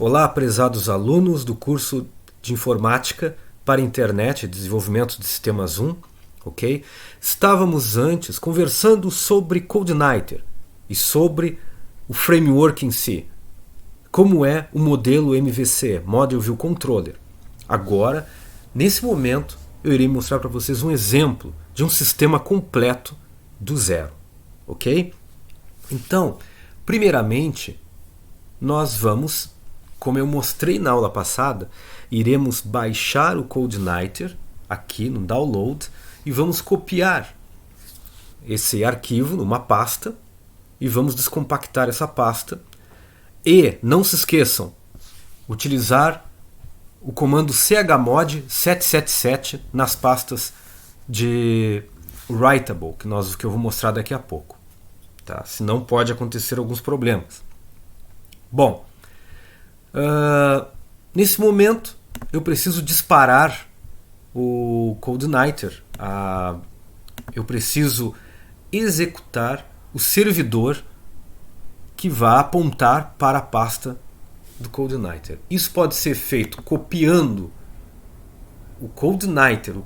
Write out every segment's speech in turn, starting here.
Olá, prezados alunos do curso de Informática para Internet e Desenvolvimento de Sistemas 1, ok? Estávamos antes conversando sobre CodeIgniter e sobre o framework em si, como é o modelo MVC, Model View Controller. Agora, nesse momento, eu irei mostrar para vocês um exemplo de um sistema completo do zero, ok? Então, primeiramente, nós vamos, como eu mostrei na aula passada, iremos baixar o CodeIgniter aqui no download e vamos copiar esse arquivo numa pasta e vamos descompactar essa pasta. E não se esqueçam, utilizar o comando chmod 777 nas pastas de writable, que eu vou mostrar daqui a pouco. Tá? Senão pode acontecer alguns problemas. Bom, nesse momento eu preciso disparar o CodeIgniter. Eu preciso executar o servidor que vai apontar para a pasta do CodeIgniter. Isso pode ser feito copiando o CodeIgniter,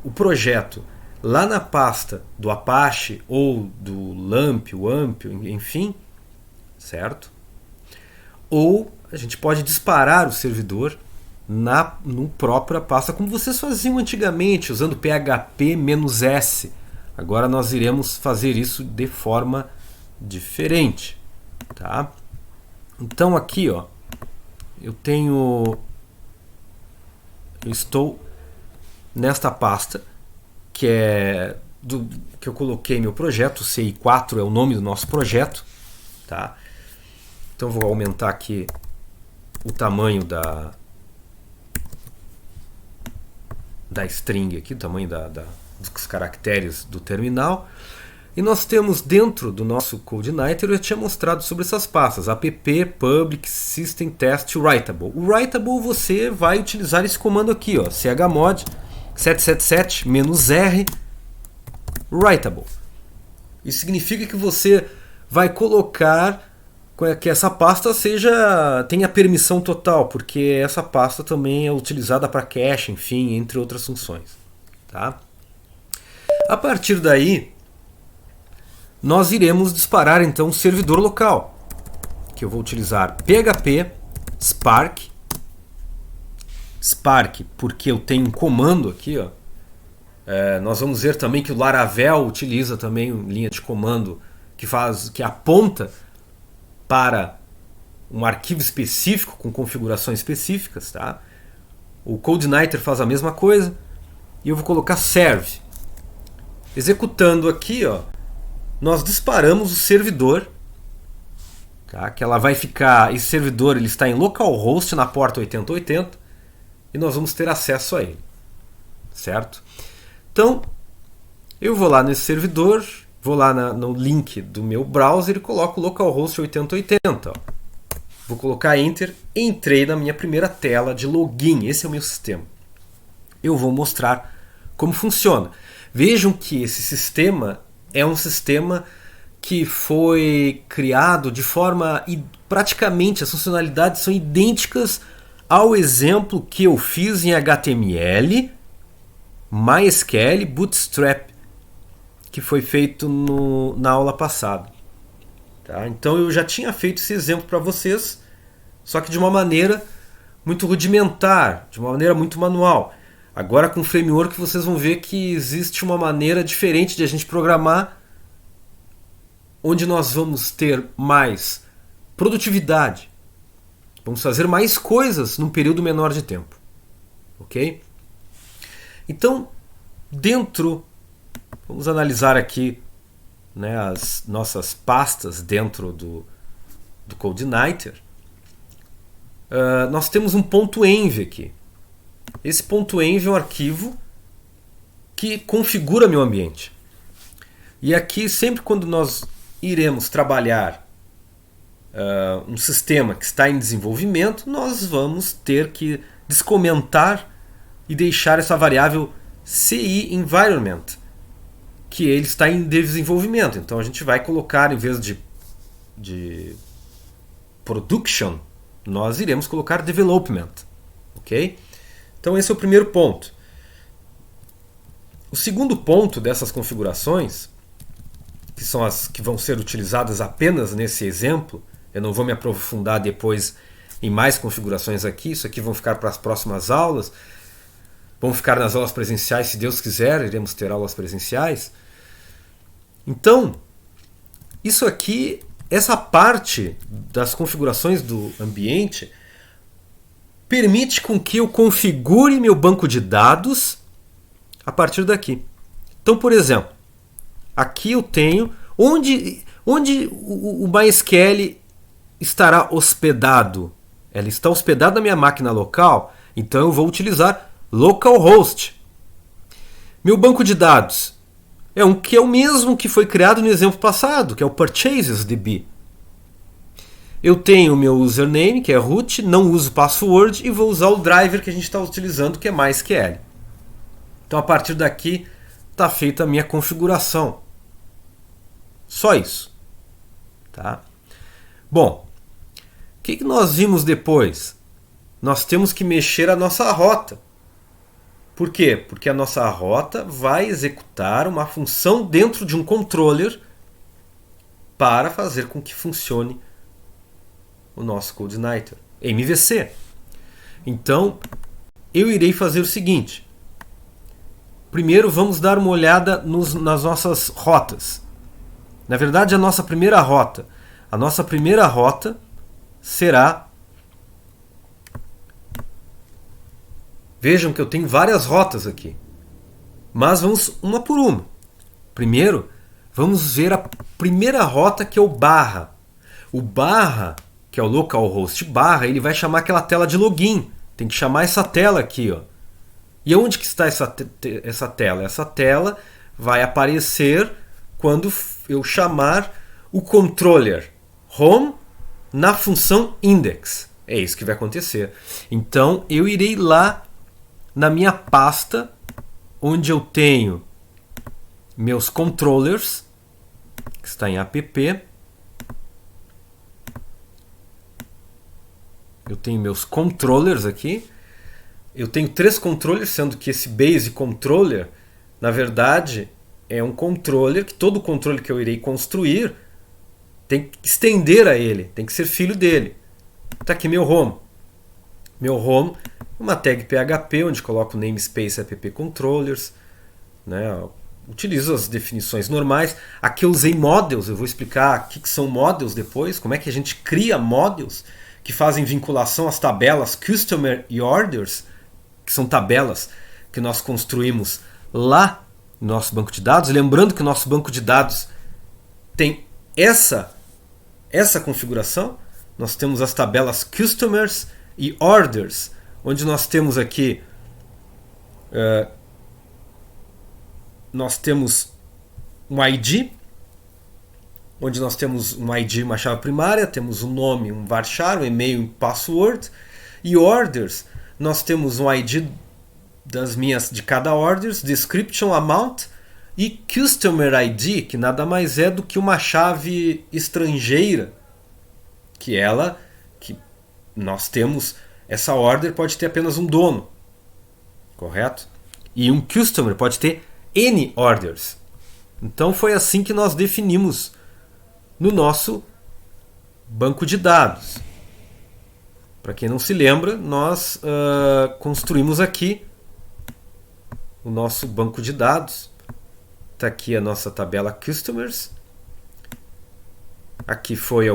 o projeto, lá na pasta do Apache ou do LAMP, WAMP, enfim, certo? Ou a gente pode disparar o servidor no própria pasta, como vocês faziam antigamente, usando php-s. Agora nós iremos fazer isso de forma diferente. Tá? Então aqui, ó, eu estou nesta pasta que eu coloquei meu projeto. CI4 é o nome do nosso projeto, tá? Então vou aumentar aqui o tamanho da string aqui, o tamanho dos caracteres do terminal. E nós temos dentro do nosso CodeIgniter, eu tinha mostrado sobre essas pastas, app, public, system, test, writable. O writable você vai utilizar esse comando aqui, ó, chmod 777-r writable. Isso significa que você vai colocar que essa pasta tenha permissão total, porque essa pasta também é utilizada para cache, enfim, entre outras funções. Tá? A partir daí, nós iremos disparar então o servidor local, que eu vou utilizar PHP Spark porque eu tenho um comando aqui, ó. Nós vamos ver também que o Laravel utiliza também linha de comando que aponta para um arquivo específico com configurações específicas, tá? O CodeIgniter faz a mesma coisa e eu vou colocar serve. Executando aqui, ó, nós disparamos o servidor, tá? Que ela vai ficar, esse servidor ele está em localhost na porta 8080 e nós vamos ter acesso a ele, certo? Então eu vou lá nesse servidor, vou lá no link do meu browser e coloco localhost 8080. Ó. Vou colocar enter, entrei na minha primeira tela de login. Esse é o meu sistema. Eu vou mostrar como funciona. Vejam que esse sistema é um sistema que foi criado de forma praticamente as funcionalidades são idênticas ao exemplo que eu fiz em HTML, MySQL, Bootstrap, que foi feito na aula passada. Tá? Então eu já tinha feito esse exemplo para vocês, só que de uma maneira muito rudimentar, de uma maneira muito manual. Agora com o framework vocês vão ver que existe uma maneira diferente de a gente programar, onde nós vamos ter mais produtividade. Vamos fazer mais coisas num período menor de tempo. Ok? Então, vamos analisar aqui, né, as nossas pastas dentro do CodeIgniter. Nós temos um .env aqui. Esse .env é um arquivo que configura meu ambiente. E aqui, sempre quando nós iremos trabalhar um sistema que está em desenvolvimento, nós vamos ter que descomentar e deixar essa variável CI environment, que ele está em desenvolvimento. Então a gente vai colocar, em vez de production, nós iremos colocar development, ok? Então esse é o primeiro ponto. O segundo ponto dessas configurações, que são as que vão ser utilizadas apenas nesse exemplo, eu não vou me aprofundar depois em mais configurações aqui, isso aqui vão ficar para as próximas aulas, vão ficar nas aulas presenciais, se Deus quiser, iremos ter aulas presenciais. Então, isso aqui, essa parte das configurações do ambiente permite com que eu configure meu banco de dados a partir daqui. Então, por exemplo, aqui eu tenho onde o MySQL estará hospedado. Ela está hospedada na minha máquina local, então eu vou utilizar localhost. Meu banco de dados é o mesmo que foi criado no exemplo passado, que é o PurchasesDB. Eu tenho o meu username, que é root, não uso password e vou usar o driver que a gente está utilizando, que é MySQL. Então, a partir daqui, está feita a minha configuração. Só isso. Tá? Bom, o que nós vimos depois? Nós temos que mexer a nossa rota. Por quê? Porque a nossa rota vai executar uma função dentro de um controller para fazer com que funcione o nosso CodeIgniter, MVC. Então, eu irei fazer o seguinte. Primeiro, vamos dar uma olhada nas nossas rotas. Na verdade, a nossa primeira rota. A nossa primeira rota será... Vejam que eu tenho várias rotas aqui. Mas vamos uma por uma. Primeiro, vamos ver a primeira rota, que é o barra. O barra, que é o localhost barra, ele vai chamar aquela tela de login. Tem que chamar essa tela aqui, ó. E onde que está essa tela? Essa tela vai aparecer quando eu chamar o controller home na função index. É isso que vai acontecer. Então eu irei lá na minha pasta onde eu tenho meus controllers, que está em app. Eu tenho meus controllers aqui. Eu tenho 3 controllers, sendo que esse base controller, na verdade, é um controller que todo controle que eu irei construir tem que estender a ele, tem que ser filho dele. Está aqui meu home. Meu home, uma tag PHP, onde coloco o namespace app controllers, né? Utilizo as definições normais. Aqui eu usei models, eu vou explicar o que são models depois, como é que a gente cria models que fazem vinculação às tabelas customer e orders, que são tabelas que nós construímos lá no nosso banco de dados. Lembrando que o nosso banco de dados tem essa configuração. Nós temos as tabelas customers e orders, onde nós temos aqui nós temos um ID, onde nós temos um ID, uma chave primária, temos um nome, um varchar, um e-mail, um password. E orders, nós temos um ID de cada orders, description, amount e customer ID, que nada mais é do que uma chave estrangeira, que nós temos, essa order pode ter apenas um dono, correto? E um customer pode ter N orders. Então foi assim que nós definimos no nosso banco de dados. Para quem não se lembra, nós construímos aqui o nosso banco de dados. Está aqui a nossa tabela Customers. Aqui foi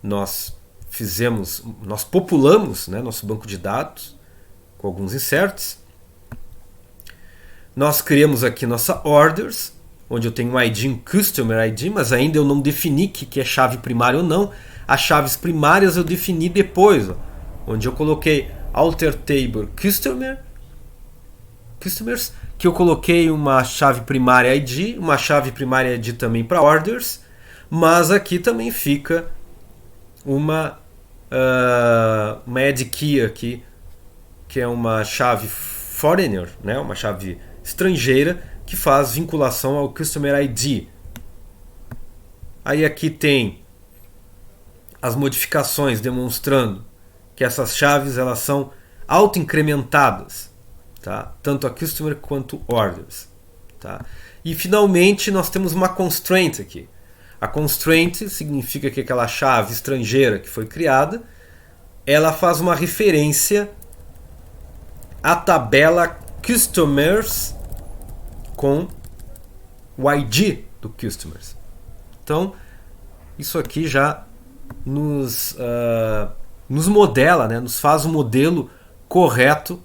nós populamos, né, nosso banco de dados com alguns inserts. Nós criamos aqui nossa orders, onde eu tenho um ID, um Customer ID, mas ainda eu não defini que é chave primária ou não. As chaves primárias eu defini depois, ó, onde eu coloquei alter table customers, que eu coloquei uma chave primária ID, uma chave primária ID também para orders, mas aqui também fica uma add key aqui, que é uma chave foreigner, né, uma chave estrangeira que faz vinculação ao Customer ID. Aí aqui tem as modificações demonstrando que essas chaves elas são auto-incrementadas, tá? Tanto a customer quanto orders, tá? E finalmente nós temos uma constraint aqui. A constraint significa que aquela chave estrangeira que foi criada, ela faz uma referência à tabela customers com o ID do customers. Então, isso aqui já nos modela, né? Nos faz um modelo correto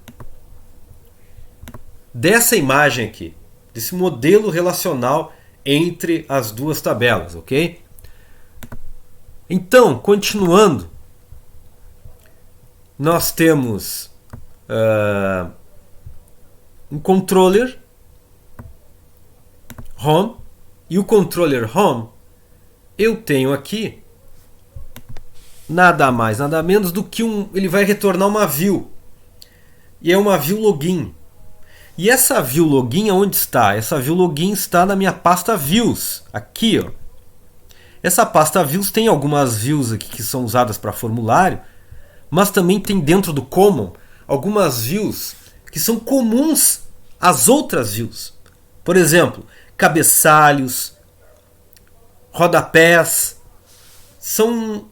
dessa imagem aqui, desse modelo relacional entre as duas tabelas, ok? Então, continuando, nós temos um controller home, e o controller home eu tenho aqui nada mais, nada menos do que ele vai retornar uma view, e é uma view login. E essa view login onde está? Essa view login está na minha pasta views, aqui, ó. Essa pasta views tem algumas views aqui que são usadas para formulário, mas também tem dentro do common algumas views que são comuns às outras views. Por exemplo, cabeçalhos, rodapés, são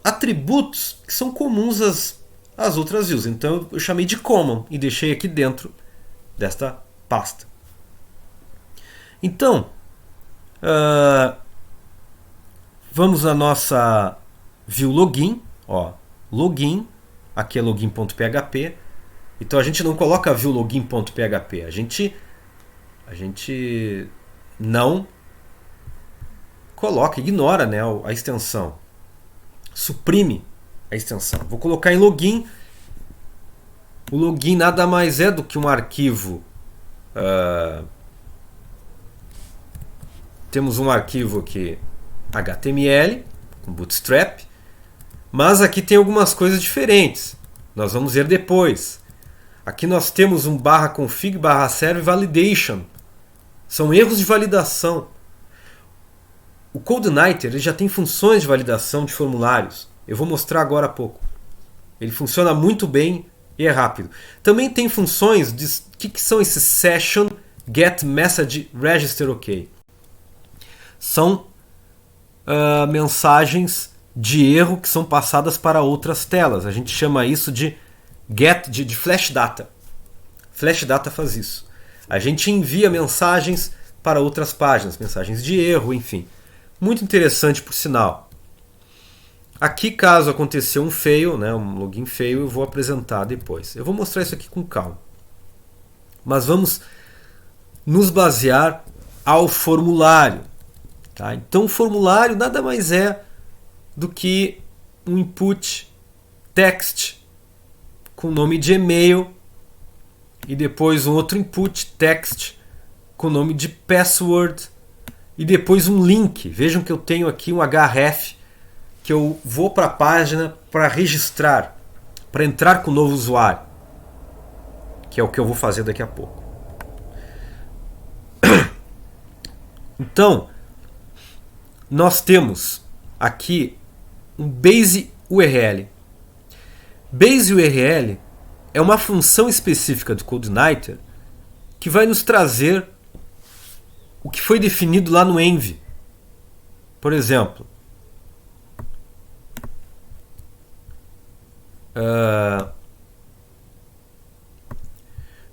atributos que são comuns às outras views. Então eu chamei de common e deixei aqui dentro desta pasta. Então, vamos na nossa view login, ó, login, aqui é login.php. Então a gente não coloca view login.php, a gente não coloca, ignora, né, a extensão, suprime a extensão. Vou colocar em login. O login nada mais é do que um arquivo. Temos um arquivo aqui HTML com Bootstrap, mas aqui tem algumas coisas diferentes. Nós vamos ver depois. Aqui nós temos um /config /serve validation. São erros de validação. O CodeIgniter ele já tem funções de validação de formulários. Eu vou mostrar agora há pouco. Ele funciona muito bem e é rápido. Também tem funções de que são esses session get message register OK. São mensagens de erro que são passadas para outras telas. A gente chama isso de get de flash data. Flash data faz isso. A gente envia mensagens para outras páginas, mensagens de erro, enfim. Muito interessante por sinal. Aqui, caso aconteceu um fail, né, um login fail, eu vou apresentar depois. Eu vou mostrar isso aqui com calma. Mas vamos nos basear ao formulário. Tá? Então, o formulário nada mais é do que um input text com nome de e-mail e depois um outro input text com nome de password e depois um link. Vejam que eu tenho aqui um href que eu vou para a página para registrar, para entrar com o novo usuário, que é o que eu vou fazer daqui a pouco. Então, nós temos aqui um base URL. Base URL é uma função específica do CodeIgniter que vai nos trazer o que foi definido lá no env. Por exemplo,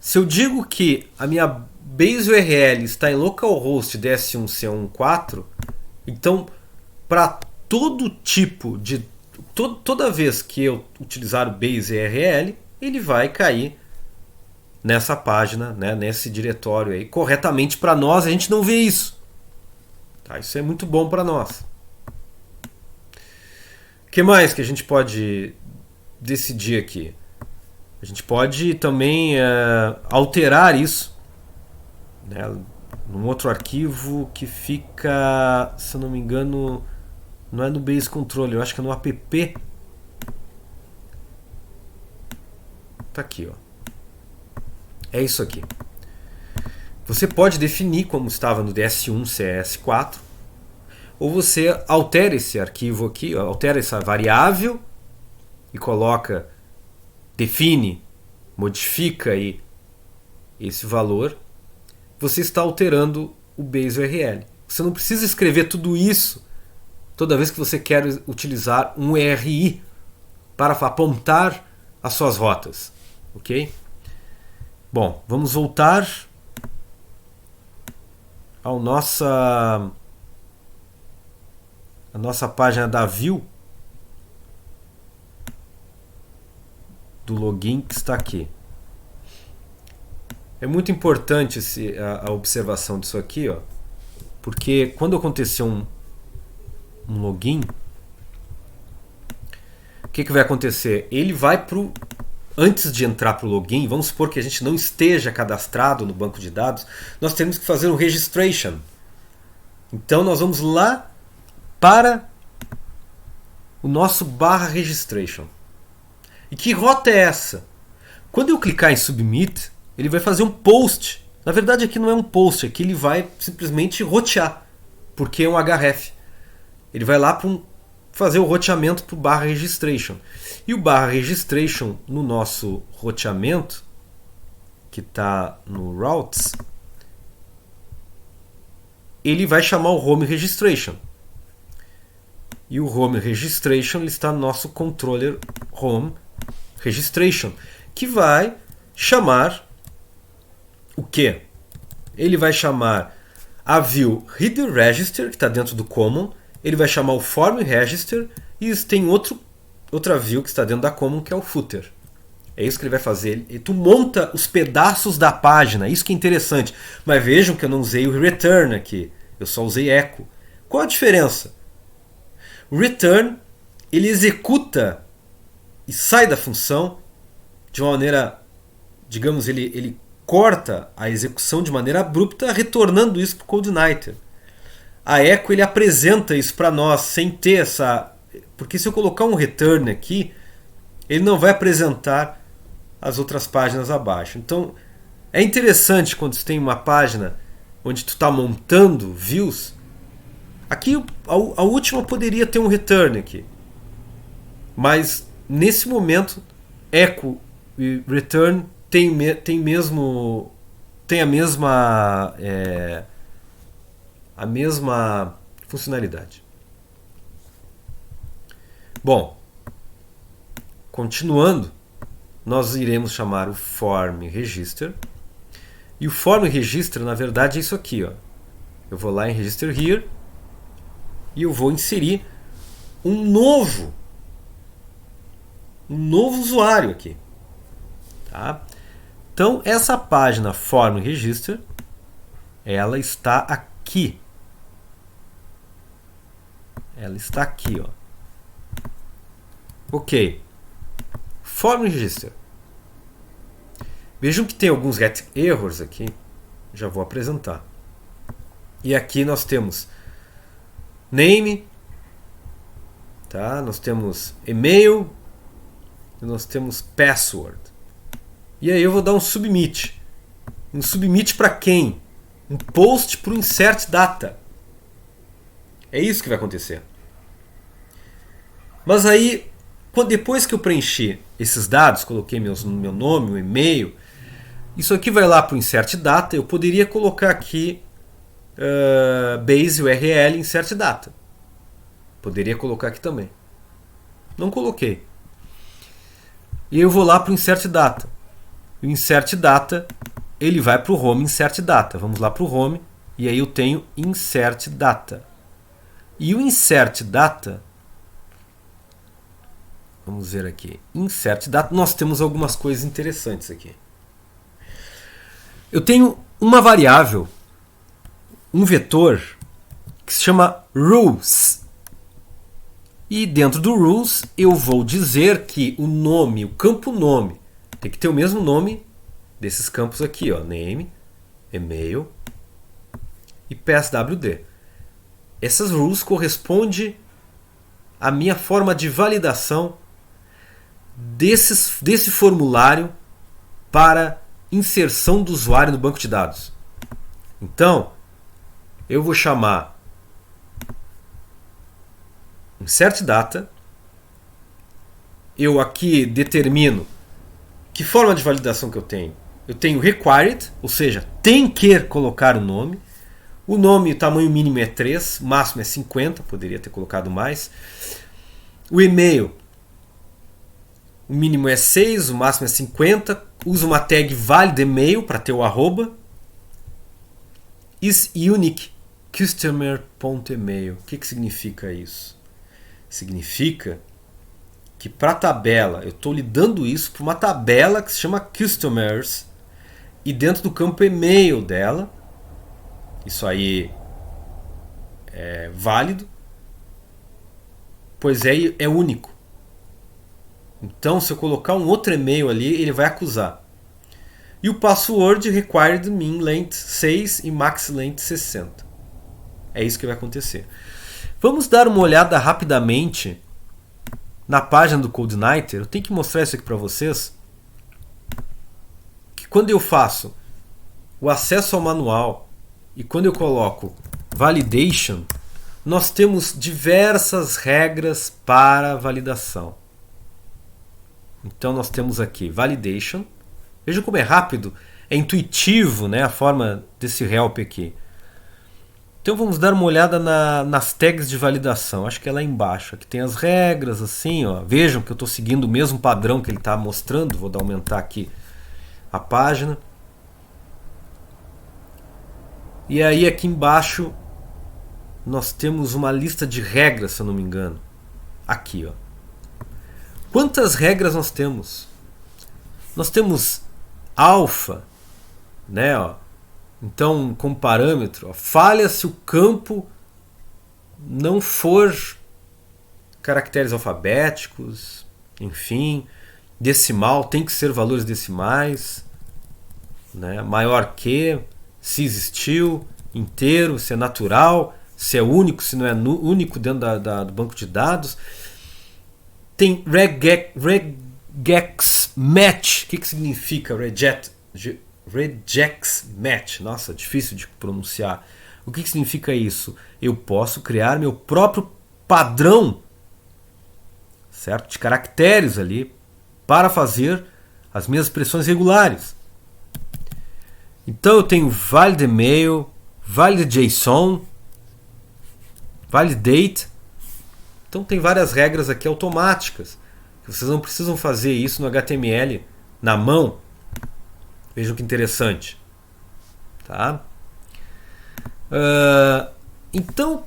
se eu digo que a minha base URL está em localhost DS1C14, então para todo tipo de toda vez que eu utilizar o base URL, ele vai cair nessa página, né, nesse diretório aí corretamente para nós. A gente não vê isso, tá? Isso é muito bom para nós. O que mais que a gente pode decidir aqui? A gente pode também alterar isso, né, num outro arquivo que fica, se eu não me engano, não é no Base Controller, eu acho que é no app. Tá aqui, ó. É isso aqui. Você pode definir como estava no DS1 CS4, ou você altera esse arquivo aqui, altera essa variável e coloca, define, modifica aí esse valor, você está alterando o base URL. Você não precisa escrever tudo isso toda vez que você quer utilizar um URI para apontar as suas rotas, ok? Bom, vamos voltar a nossa página da view do login que está aqui. É muito importante a observação disso aqui, ó, porque quando acontecer um login, o que vai acontecer? Ele vai antes de entrar para o login, vamos supor que a gente não esteja cadastrado no banco de dados, nós temos que fazer um registration. Então nós vamos lá para o nosso /registration. E que rota é essa? Quando eu clicar em submit, ele vai fazer um post. Na verdade aqui não é um post, aqui ele vai simplesmente rotear, porque é um href. Ele vai lá fazer o roteamento para o /registration. E o /registration no nosso roteamento, que está no routes, ele vai chamar o home registration. E o home registration ele está no nosso controller home registration, que vai chamar o quê? Ele vai chamar a view header register, que está dentro do common, ele vai chamar o form register e tem outra view que está dentro da common, que é o footer. É isso que ele vai fazer. Tu monta os pedaços da página, isso que é interessante. Mas vejam que eu não usei o return aqui, eu só usei echo. Qual a diferença? O return, ele executa e sai da função de uma maneira, digamos, ele corta a execução de maneira abrupta, retornando isso para o CodeIgniter. A echo ele apresenta isso para nós sem ter essa... Porque se eu colocar um return aqui, ele não vai apresentar as outras páginas abaixo. Então é interessante quando você tem uma página onde tu está montando views. Aqui a última poderia ter um return aqui, mas nesse momento echo e return tem a mesma funcionalidade. Bom, continuando, nós iremos chamar o form register. E o form register, na verdade, é isso aqui, ó. Eu vou lá em register here e eu vou inserir um novo usuário aqui, tá? Então essa página form register, ela está aqui. Ela está aqui, ó. Ok. Form register. Vejam que tem alguns get errors aqui. Já vou apresentar. E aqui nós temos name, tá? Nós temos e-mail e nós temos password. E aí eu vou dar um submit. Um submit para quem? Um post para o insert data. É isso que vai acontecer. Mas aí, depois que eu preenchi esses dados, coloquei meu nome, o e-mail, isso aqui vai lá para o insert data. Eu poderia colocar aqui base URL insert data. Poderia colocar aqui também. Não coloquei. E eu vou lá para o insert data. O insert data ele vai para o home insert data. Vamos lá para o home e aí eu tenho insert data. E o insert data, vamos ver aqui, insert data, nós temos algumas coisas interessantes aqui. Eu tenho uma variável, um vetor que se chama rules. E dentro do rules eu vou dizer que o nome, o campo nome, tem que ter o mesmo nome desses campos aqui, ó, name, e-mail e passwd. Essas rules correspondem à minha forma de validação desse formulário para inserção do usuário no banco de dados. Então, eu vou chamar insert data, eu aqui determino que forma de validação que eu tenho. Eu tenho required, ou seja, tem que colocar o nome. O nome, o tamanho mínimo é 3, o máximo é 50, poderia ter colocado mais. O e-mail, o mínimo é 6, o máximo é 50. Usa uma tag valid email para ter o arroba. Is unique customer.email. O que significa isso? Significa que para a tabela, eu estou lhe dando isso para uma tabela que se chama customers, e dentro do campo e-mail dela, isso aí é válido, pois é único. Então, se eu colocar um outro e-mail ali, ele vai acusar. E o password required min length 6 e max length 60. É isso que vai acontecer. Vamos dar uma olhada rapidamente na página do CodeNighter. Eu tenho que mostrar isso aqui para vocês. Que quando eu faço o acesso ao manual e quando eu coloco validation, nós temos diversas regras para validação. Então nós temos aqui validation. Veja como é rápido, é intuitivo, né, a forma desse help aqui. Então vamos dar uma olhada nas tags de validação. Acho que é lá embaixo. Aqui tem as regras, assim, ó. Vejam que eu estou seguindo o mesmo padrão que ele está mostrando. Vou aumentar aqui a página. E aí aqui embaixo nós temos uma lista de regras, se eu não me engano. Aqui, ó. Quantas regras nós temos? Nós temos alfa, né, ó. Então, como parâmetro, ó, falha se o campo não for caracteres alfabéticos, enfim, decimal, tem que ser valores decimais, né, maior que, se existiu, inteiro, se é natural, se é único, se não é único dentro do banco de dados. Tem regex match. O que significa regex match? Nossa, difícil de pronunciar. O que significa isso? Eu posso criar meu próprio padrão, certo, de caracteres ali para fazer as minhas expressões regulares. Então eu tenho valid email, valid JSON, validate. Então tem várias regras aqui automáticas. Vocês não precisam fazer isso no HTML na mão. Vejam que interessante. Tá? Então,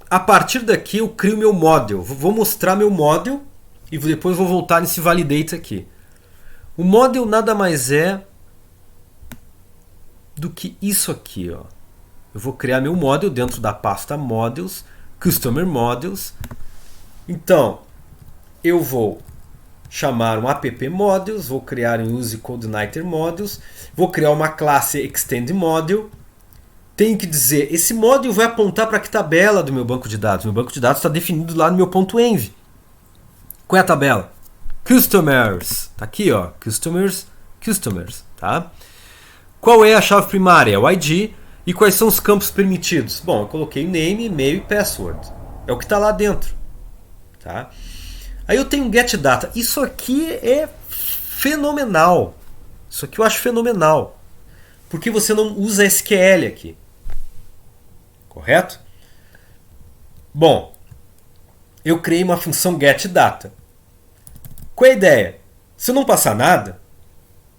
a partir daqui eu crio meu model. Vou mostrar meu model e depois vou voltar nesse validate aqui. O model nada mais é do que isso aqui, ó. Eu vou criar meu model dentro da pasta models, customer models. Então, eu vou chamar um app models, vou criar um use CodeNighter models, vou criar uma classe extend model. Tenho que dizer, esse model vai apontar para que tabela do meu banco de dados? Meu banco de dados está definido lá no meu .env. Qual é a tabela? Customers. Tá aqui, ó, customers, tá? Qual é a chave primária? É o ID. E quais são os campos permitidos? Bom, eu coloquei name, e-mail e password. É o que está lá dentro. Tá? Aí eu tenho getData. Isso aqui é fenomenal. Isso aqui eu acho fenomenal. Porque você não usa SQL aqui. Correto? Bom, eu criei uma função getData. Qual é a ideia? Se eu não passar nada,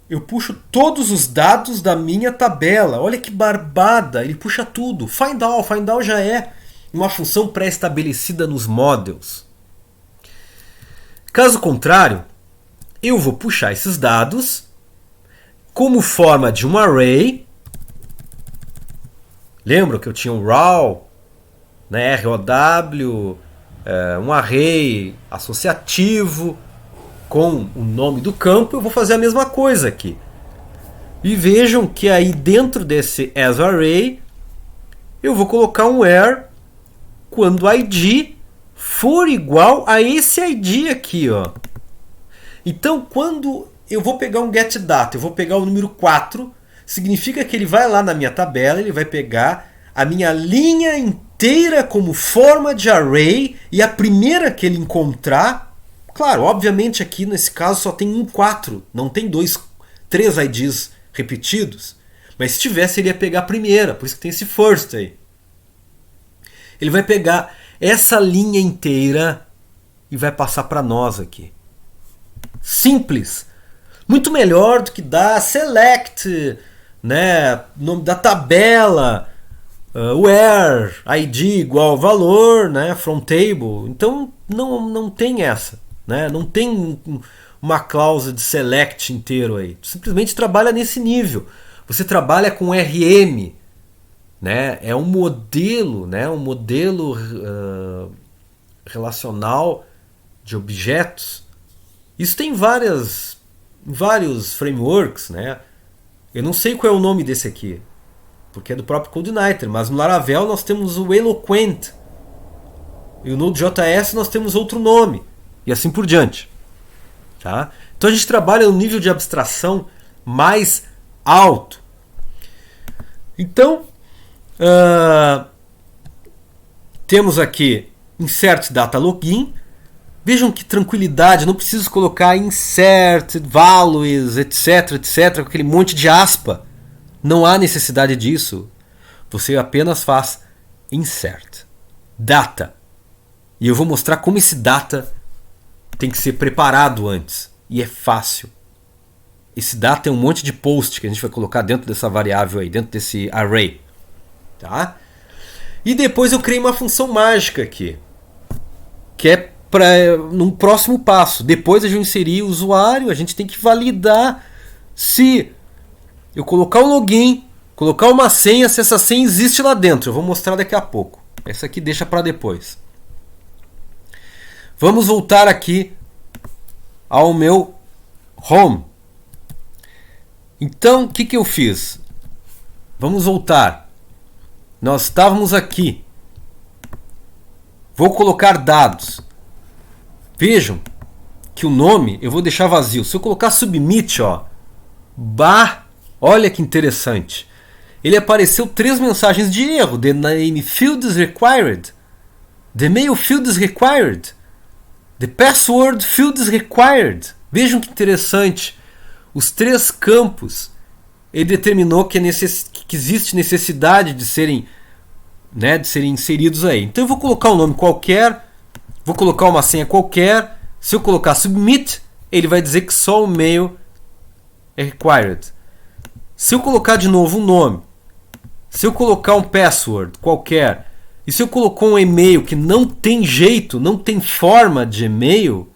eu puxo todos os dados da minha tabela. Olha que barbada, ele puxa tudo. Find all já é uma função pré-estabelecida nos models. Caso contrário, eu vou puxar esses dados como forma de um array. Lembra que eu tinha um raw, né, ROW, um array associativo com o nome do campo. Eu vou fazer a mesma coisa aqui. E vejam que aí dentro desse asArray eu vou colocar um where quando o ID for igual a esse ID aqui, ó. Então quando eu vou pegar um getData, eu vou pegar o número 4, significa que ele vai lá na minha tabela, ele vai pegar a minha linha inteira como forma de array, e a primeira que ele encontrar, claro, obviamente aqui nesse caso só tem 4, não tem 3 IDs repetidos, mas se tivesse ele ia pegar a primeira, por isso que tem esse first aí. Ele vai pegar essa linha inteira e vai passar para nós aqui. Simples. Muito melhor do que dar select, né, nome da tabela, where, ID igual valor, né, from table. Então não tem essa, né, não tem uma cláusula de select inteiro aí. Simplesmente trabalha nesse nível. Você trabalha com RM, né, é um modelo, né, relacional de objetos. Isso tem vários frameworks, né? Eu não sei qual é o nome desse aqui, porque é do próprio CodeIgniter, mas no Laravel nós temos o Eloquent, e no Node.js nós temos outro nome, e assim por diante. Tá? Então a gente trabalha no nível de abstração mais alto. Então, temos aqui insert data login. Vejam que tranquilidade, não preciso colocar insert, values, etc, etc, com aquele monte de aspa. Não há necessidade disso. Você apenas faz insert data. E eu vou mostrar como esse data tem que ser preparado antes. E é fácil. Esse data é um monte de post que a gente vai colocar dentro dessa variável aí, dentro desse array. Tá? E depois eu criei uma função mágica aqui, que é num próximo passo. Depois de eu inserir o usuário, a gente tem que validar se eu colocar o login, colocar uma senha, se essa senha existe lá dentro. Eu vou mostrar daqui a pouco. Essa aqui deixa para depois. Vamos voltar aqui ao meu home. Então, o que eu fiz? Vamos voltar. Nós estávamos aqui. Vou colocar dados. Vejam que o nome eu vou deixar vazio. Se eu colocar submit, olha que interessante. Ele apareceu 3 mensagens de erro. The name field is required. The mail field is required. The password field is required. Vejam que interessante. Os 3 campos, ele determinou que existe necessidade de serem inseridos aí. Então eu vou colocar um nome qualquer. Vou colocar uma senha qualquer. Se eu colocar submit, ele vai dizer que só o mail é required. Se eu colocar de novo um nome, se eu colocar um password qualquer, e se eu colocar um e-mail que não tem jeito, não tem forma de e-mail,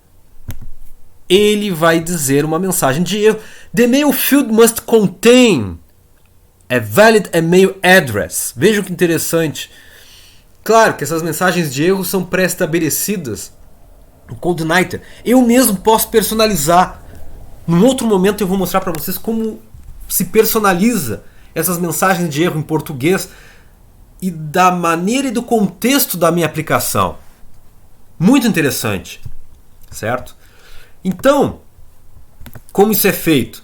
ele vai dizer uma mensagem de erro. The mail field must contain a valid email address. Vejam que interessante. Claro que essas mensagens de erro são pré-estabelecidas no CodeIgniter. Eu mesmo posso personalizar. Num outro momento eu vou mostrar para vocês como se personaliza essas mensagens de erro em português e da maneira e do contexto da minha aplicação. Muito interessante, certo? Então, como isso é feito?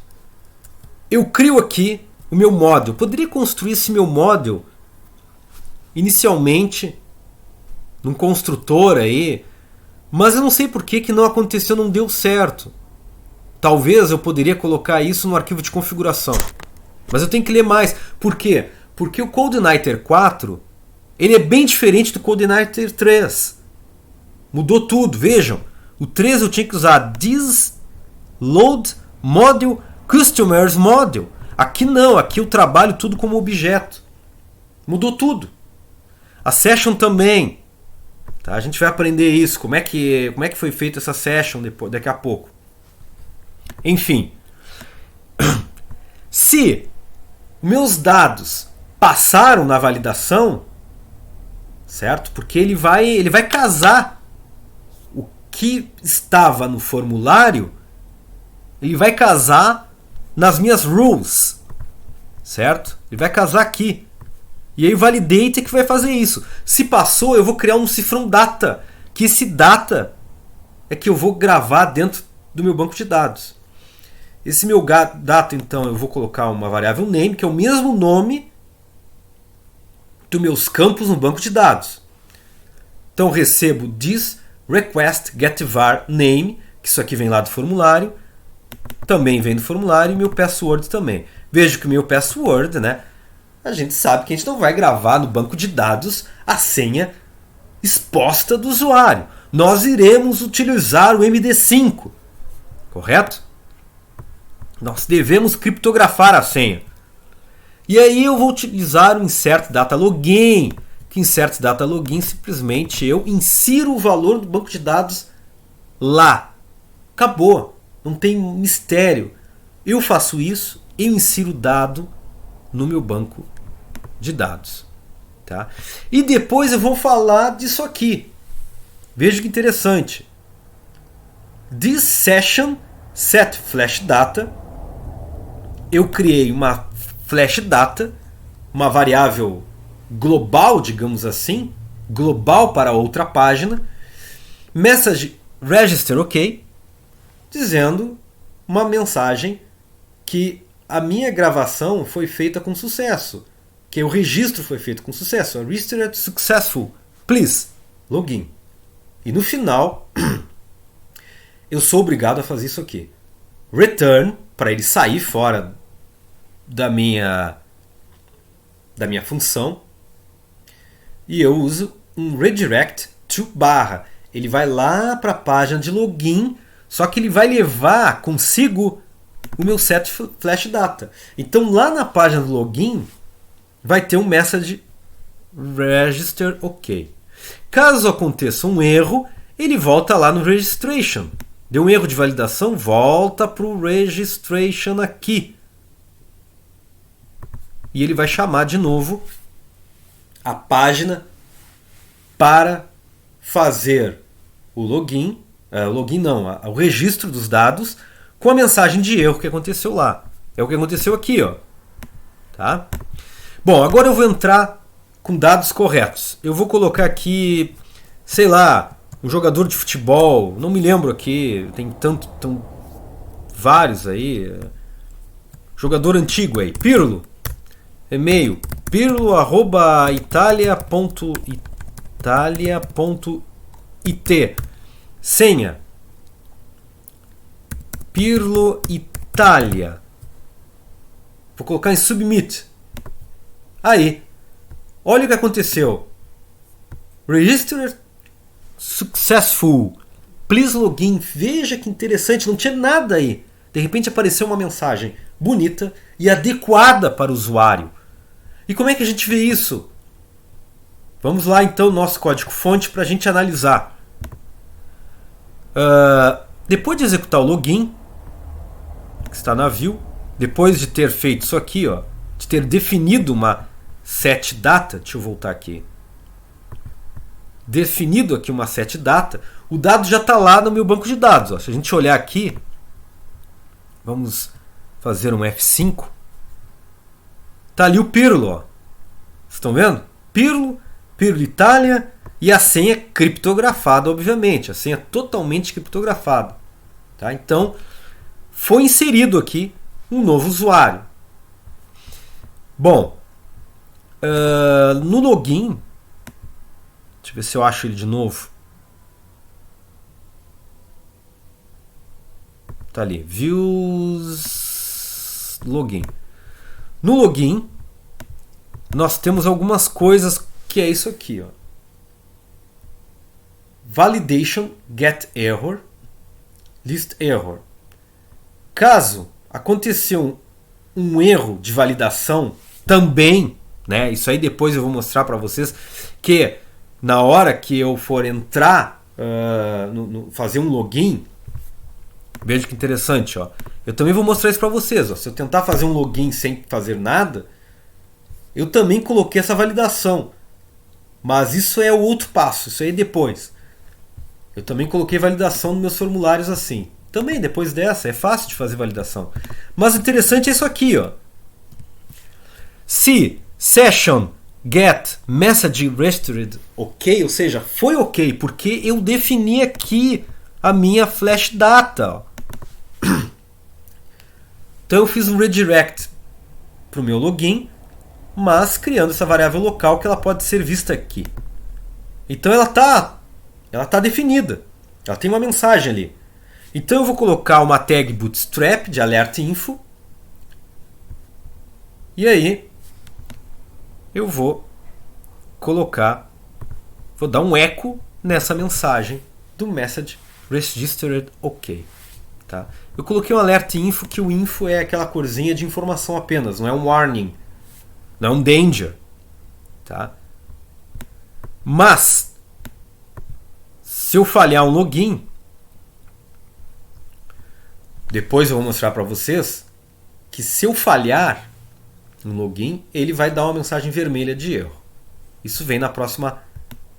Eu crio aqui o meu model. Eu poderia construir esse meu model inicialmente num construtor aí, mas eu não sei por que não aconteceu, não deu certo. Talvez eu poderia colocar isso no arquivo de configuração, mas eu tenho que ler mais. Por quê? Porque o CodeIgniter 4 ele é bem diferente do CodeIgniter 3. Mudou tudo, vejam. O 3 eu tinha que usar this load module customers module. Aqui não, aqui eu trabalho tudo como objeto. Mudou tudo. A session também. Tá? A gente vai aprender isso. Como é que foi feita essa session daqui a pouco. Enfim. Se meus dados passaram na validação, certo? Porque ele vai casar o que estava no formulário, ele vai casar nas minhas rules, certo? Ele vai casar aqui. E aí o validate é que vai fazer isso. Se passou, eu vou criar um cifrão data, que esse data é que eu vou gravar dentro do meu banco de dados. Esse meu data, então, eu vou colocar uma variável name, que é o mesmo nome dos meus campos no banco de dados. Então recebo this request get var name, que isso aqui vem lá do formulário, também vem do formulário, e meu password também. Vejo que o meu password, né, a gente sabe que a gente não vai gravar no banco de dados a senha exposta do usuário. Nós iremos utilizar o MD5, correto? Nós devemos criptografar a senha. E aí eu vou utilizar o insert data login, que insert data login simplesmente eu insiro o valor do banco de dados lá. Acabou, não tem mistério. Eu faço isso, eu insiro o dado no meu banco de dados. Tá? E depois eu vou falar disso aqui. Veja que interessante. This session set flash data. Eu criei uma flash data, uma variável global, digamos assim, global para outra página. Message register OK, dizendo uma mensagem que a minha gravação foi feita com sucesso, que o registro foi feito com sucesso. Registered successful. Please, login. E no final, eu sou obrigado a fazer isso aqui. Return, para ele sair fora da minha função. E eu uso um redirect to barra. Ele vai lá para a página de login, só que ele vai levar consigo o meu set flash data. Então lá na página do login vai ter um message register OK. Caso aconteça um erro, ele volta lá no registration. Deu um erro de validação, volta para o registration aqui. E ele vai chamar de novo a página para fazer o login, o registro dos dados com a mensagem de erro que aconteceu lá. É o que aconteceu aqui, ó. Tá? Bom, agora eu vou entrar com dados corretos. Eu vou colocar aqui, sei lá, um jogador de futebol, não me lembro aqui, tem vários aí. Jogador antigo aí, Pirlo. E-mail pirlo@italia.it. Senha Pirlo Itália. Vou colocar em submit. Aí, olha o que aconteceu. Register successful. Please login. Veja que interessante, não tinha nada aí. De repente apareceu uma mensagem bonita e adequada para o usuário. E como é que a gente vê isso? Vamos lá então, nosso código-fonte para a gente analisar. Depois de executar o login, que está na view, depois de ter feito isso aqui, ó, de ter definido uma set data, deixa eu voltar aqui. Definido aqui uma set data, o dado já está lá no meu banco de dados. Ó. Se a gente olhar aqui, vamos fazer um F5. Está ali o Pirlo. Ó. Vocês estão vendo? Pirlo Itália e a senha criptografada, obviamente. A senha totalmente criptografada. Tá? Então, foi inserido aqui um novo usuário. Bom, no login, deixa eu ver se eu acho ele de novo. Tá ali, views, login. No login, nós temos algumas coisas que é isso aqui, ó. Validation get error, list error. Caso aconteceu um erro de validação também, né? Isso aí depois eu vou mostrar para vocês que na hora que eu for entrar, fazer um login, veja que interessante, ó. Eu também vou mostrar isso para vocês, ó. Se eu tentar fazer um login sem fazer nada, eu também coloquei essa validação. Mas isso é o outro passo, isso aí é depois. Eu também coloquei validação nos meus formulários assim. Também depois dessa, é fácil de fazer validação. Mas o interessante é isso aqui, ó. Se session get message registered OK, ou seja, foi OK, porque eu defini aqui a minha flash data. Ó. Então eu fiz um redirect para o meu login mas criando essa variável local que ela pode ser vista aqui. Então ela tá definida, ela tem uma mensagem ali. Então eu vou colocar uma tag bootstrap de alert info, e aí eu vou dar um eco nessa mensagem do message registered OK. Tá? Eu coloquei um alert info, que o info é aquela corzinha de informação apenas, não é um warning, não é um danger. Tá? Mas, se eu falhar um login, depois eu vou mostrar para vocês que se eu falhar um login, ele vai dar uma mensagem vermelha de erro. Isso vem na próxima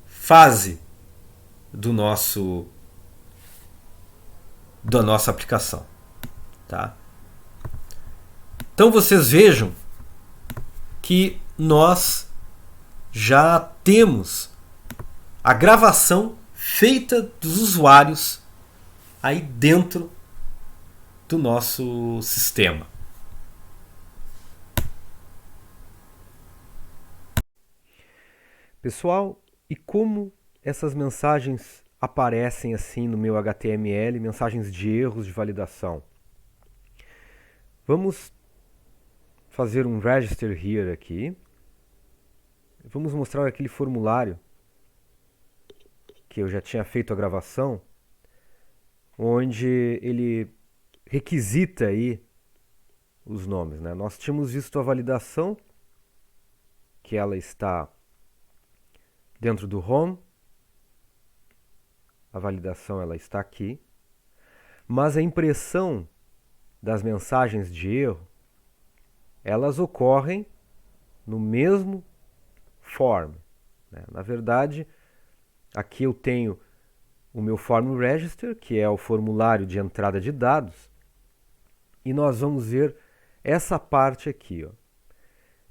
fase da nossa aplicação. Tá? Então vocês vejam que nós já temos a gravação feita dos usuários aí dentro do nosso sistema. Pessoal, e como essas mensagens aparecem assim no meu HTML, mensagens de erros de validação? Vamos fazer um register here aqui. Vamos mostrar aquele formulário que eu já tinha feito a gravação, onde ele requisita aí os nomes, né? Nós tínhamos visto a validação, que ela está dentro do home. A validação ela está aqui. Mas a impressão das mensagens de erro, elas ocorrem no mesmo form, né? Na verdade, aqui eu tenho o meu form register, que é o formulário de entrada de dados, e nós vamos ver essa parte aqui, ó.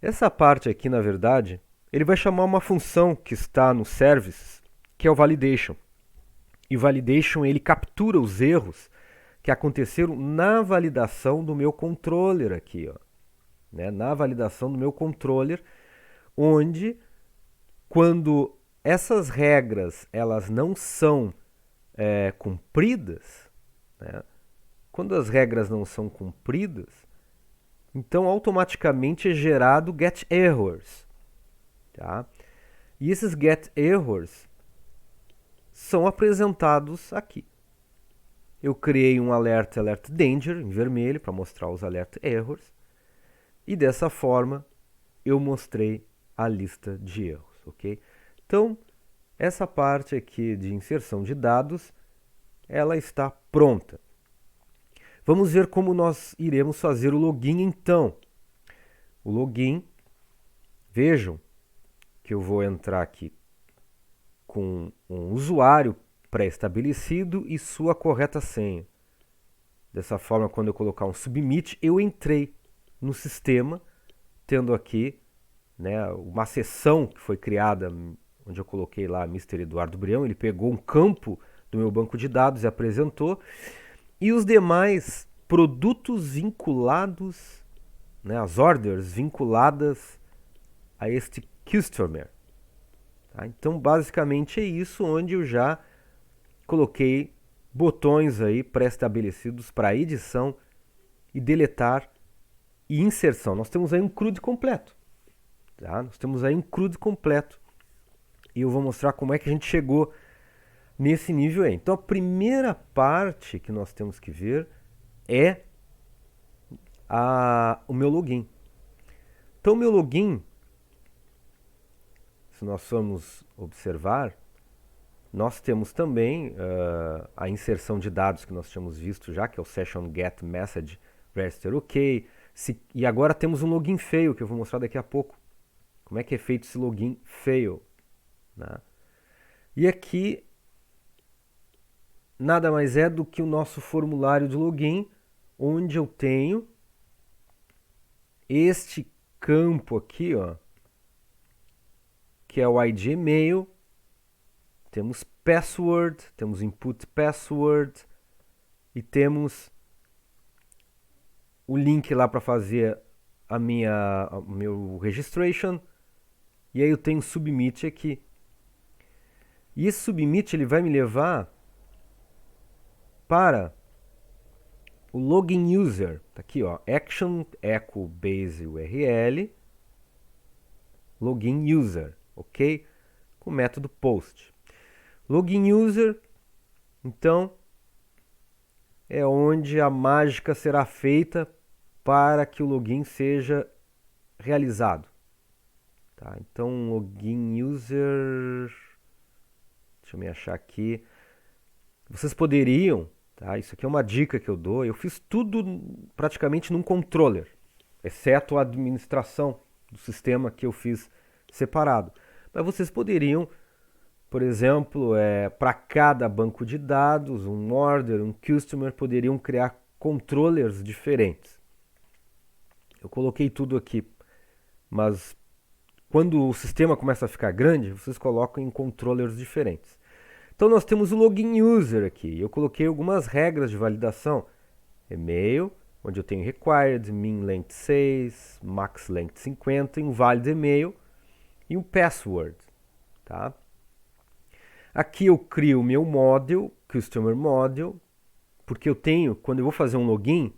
Essa parte aqui, na verdade, ele vai chamar uma função que está no service, que é o validation. E o validation ele captura os erros que aconteceram na validação do meu controller aqui, ó, né? Na validação do meu controller, onde quando essas regras elas não são cumpridas, né? Quando as regras não são cumpridas, então automaticamente é gerado get errors, tá? E esses get errors são apresentados aqui. Eu criei um alert danger em vermelho para mostrar os alert errors, e dessa forma eu mostrei a lista de erros, ok? Então, essa parte aqui de inserção de dados, ela está pronta. Vamos ver como nós iremos fazer o login então. O login, vejam que eu vou entrar aqui com um usuário pré-estabelecido e sua correta senha. Dessa forma, quando eu colocar um submit, eu entrei no sistema, tendo aqui, né, uma seção que foi criada, onde eu coloquei lá Mr. Eduardo Brião. Ele pegou um campo do meu banco de dados e apresentou. E os demais produtos vinculados, né, as orders vinculadas a este customer. Tá? Então, basicamente é isso, onde eu já coloquei botões aí pré-estabelecidos para edição e deletar e inserção. Nós temos aí um CRUD completo. Tá? Nós temos aí um CRUD completo. E eu vou mostrar como é que a gente chegou nesse nível aí. Então, a primeira parte que nós temos que ver é o meu login. Então, o meu login, se nós formos observar, nós temos também a inserção de dados que nós tínhamos visto já, que é o session get message register OK. E agora temos um login fail, que eu vou mostrar daqui a pouco. Como é que é feito esse login fail, né? E aqui nada mais é do que o nosso formulário de login, onde eu tenho este campo aqui, ó, que é o ID e-mail. Temos password, temos input password e temos o link lá para fazer o meu registration, e aí eu tenho submit aqui. E esse submit ele vai me levar para o login user. Tá aqui, ó, action echo base URL login user, ok? Com o método post. Login user, então, é onde a mágica será feita para que o login seja realizado. Tá? Então, login user, deixa eu me achar aqui. Vocês poderiam, tá? Isso aqui é uma dica que eu dou. Eu fiz tudo praticamente num controller, exceto a administração do sistema que eu fiz separado. Mas vocês poderiam, por exemplo, para cada banco de dados, um order, um customer, poderiam criar controllers diferentes. Eu coloquei tudo aqui, mas quando o sistema começa a ficar grande, vocês colocam em controllers diferentes. Então nós temos o login user aqui. Eu coloquei algumas regras de validação. E-mail, onde eu tenho required, min length 6, max length 50, invalid e-mail e um password. Tá? Aqui eu crio o meu model, customer model, porque eu tenho, quando eu vou fazer um login,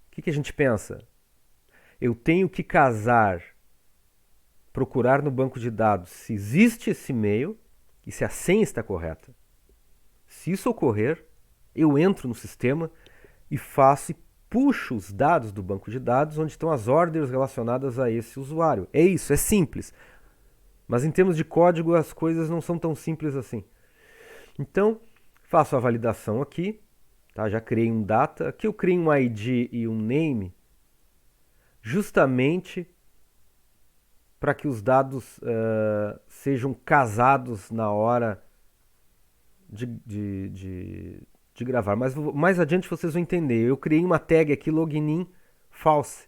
o que a gente pensa? Eu tenho que casar, procurar no banco de dados se existe esse e-mail e se a senha está correta. Se isso ocorrer, eu entro no sistema e faço e puxo os dados do banco de dados onde estão as ordens relacionadas a esse usuário. É isso, é simples. Mas em termos de código as coisas não são tão simples assim. Então, faço a validação aqui, tá? Já criei um data, aqui eu criei um ID e um name, justamente para que os dados sejam casados na hora de gravar. Mas mais adiante vocês vão entender. Eu criei uma tag aqui, login false,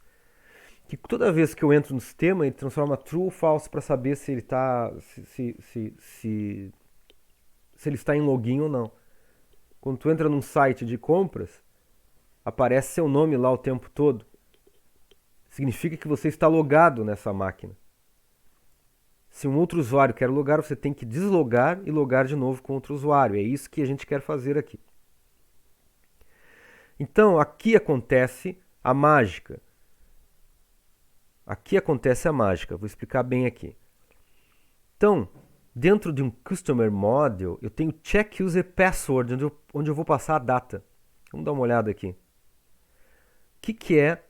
que toda vez que eu entro no sistema, ele transforma true ou false para saber se ele tá, se ele está em login ou não. Quando tu entra num site de compras, aparece seu nome lá o tempo todo. Significa que você está logado nessa máquina. Se um outro usuário quer logar, você tem que deslogar e logar de novo com outro usuário. É isso que a gente quer fazer aqui. Então, aqui acontece a mágica. Aqui acontece a mágica. Vou explicar bem aqui. Então, dentro de um Customer Model, eu tenho Check User Password, onde eu vou passar a data. Vamos dar uma olhada aqui. O que é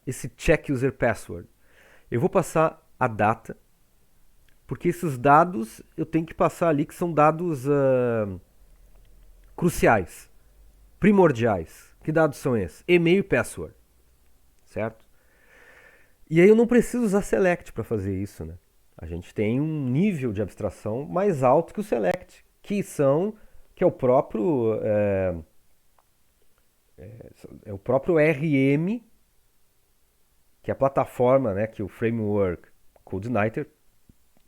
esse Check User Password? Eu vou passar a data, porque esses dados eu tenho que passar ali que são dados cruciais, primordiais. Que dados são esses? E-mail e password, certo? E aí eu não preciso usar select para fazer isso, né? A gente tem um nível de abstração mais alto que o select, que é o próprio o próprio RM, que é a plataforma, né, que o framework CodeIgniter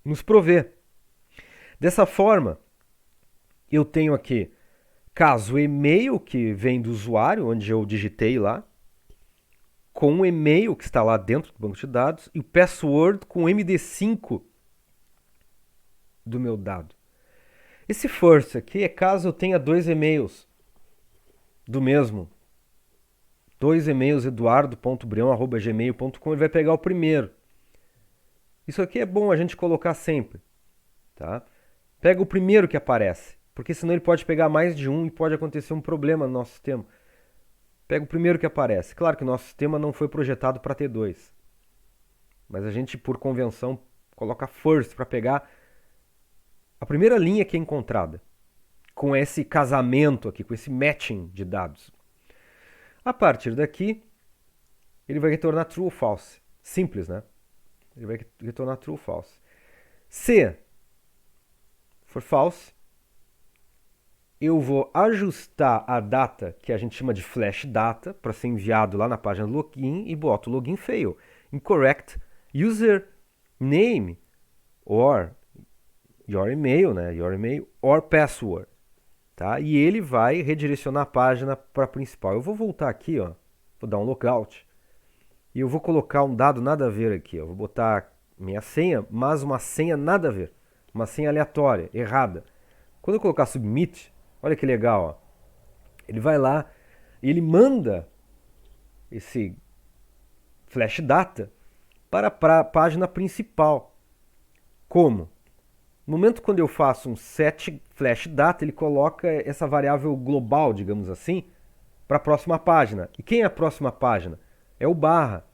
nos provê. Dessa forma, eu tenho aqui caso e-mail que vem do usuário, onde eu digitei lá, com o e-mail que está lá dentro do banco de dados e o password com o MD5 do meu dado. Esse first aqui é caso eu tenha dois e-mails do mesmo. Dois e-mails, eduardo.brião@gmail.com, ele vai pegar o primeiro. Isso aqui é bom a gente colocar sempre, tá? Pega o primeiro que aparece, porque senão ele pode pegar mais de um e pode acontecer um problema no nosso sistema. Pega o primeiro que aparece. Claro que o nosso sistema não foi projetado para ter dois, mas a gente, por convenção, coloca first para pegar a primeira linha que é encontrada, com esse casamento aqui, com esse matching de dados. A partir daqui, ele vai retornar true ou false. Simples, né? Ele vai retornar true ou false. Se for false, eu vou ajustar a data, que a gente chama de flash data, para ser enviado lá na página do login, e boto login fail. Incorrect user name or your email, né? Your email or password. Tá? E ele vai redirecionar a página para a principal. Eu vou voltar aqui, ó, vou dar um logout. e eu vou colocar um dado nada a ver aqui. Eu vou botar minha senha, mas uma senha nada a ver. Uma senha aleatória, errada. Quando eu colocar submit, olha que legal, ó. Ele vai lá e ele manda esse flash data para a página principal. Como? No momento quando eu faço um set flash data, ele coloca essa variável global, digamos assim, para a próxima página. E quem é a próxima página? É o barra.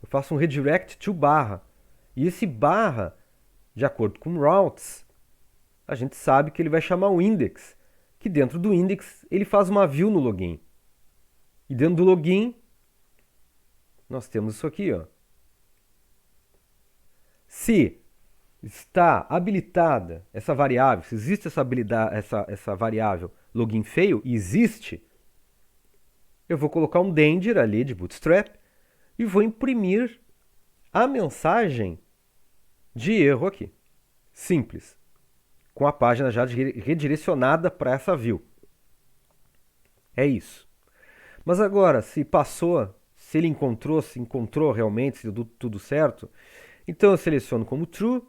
Eu faço um redirect to barra. E esse barra, de acordo com routes, a gente sabe que ele vai chamar o index, que dentro do index ele faz uma view no login. E dentro do login, nós temos isso aqui, ó. Se está habilitada essa variável, se existe essa variável login fail, e existe, eu vou colocar um danger ali de bootstrap e vou imprimir a mensagem de erro aqui. Simples. Com a página já redirecionada para essa view. É isso. Mas agora, se passou, se ele encontrou, se encontrou realmente, se deu tudo certo, então eu seleciono como true.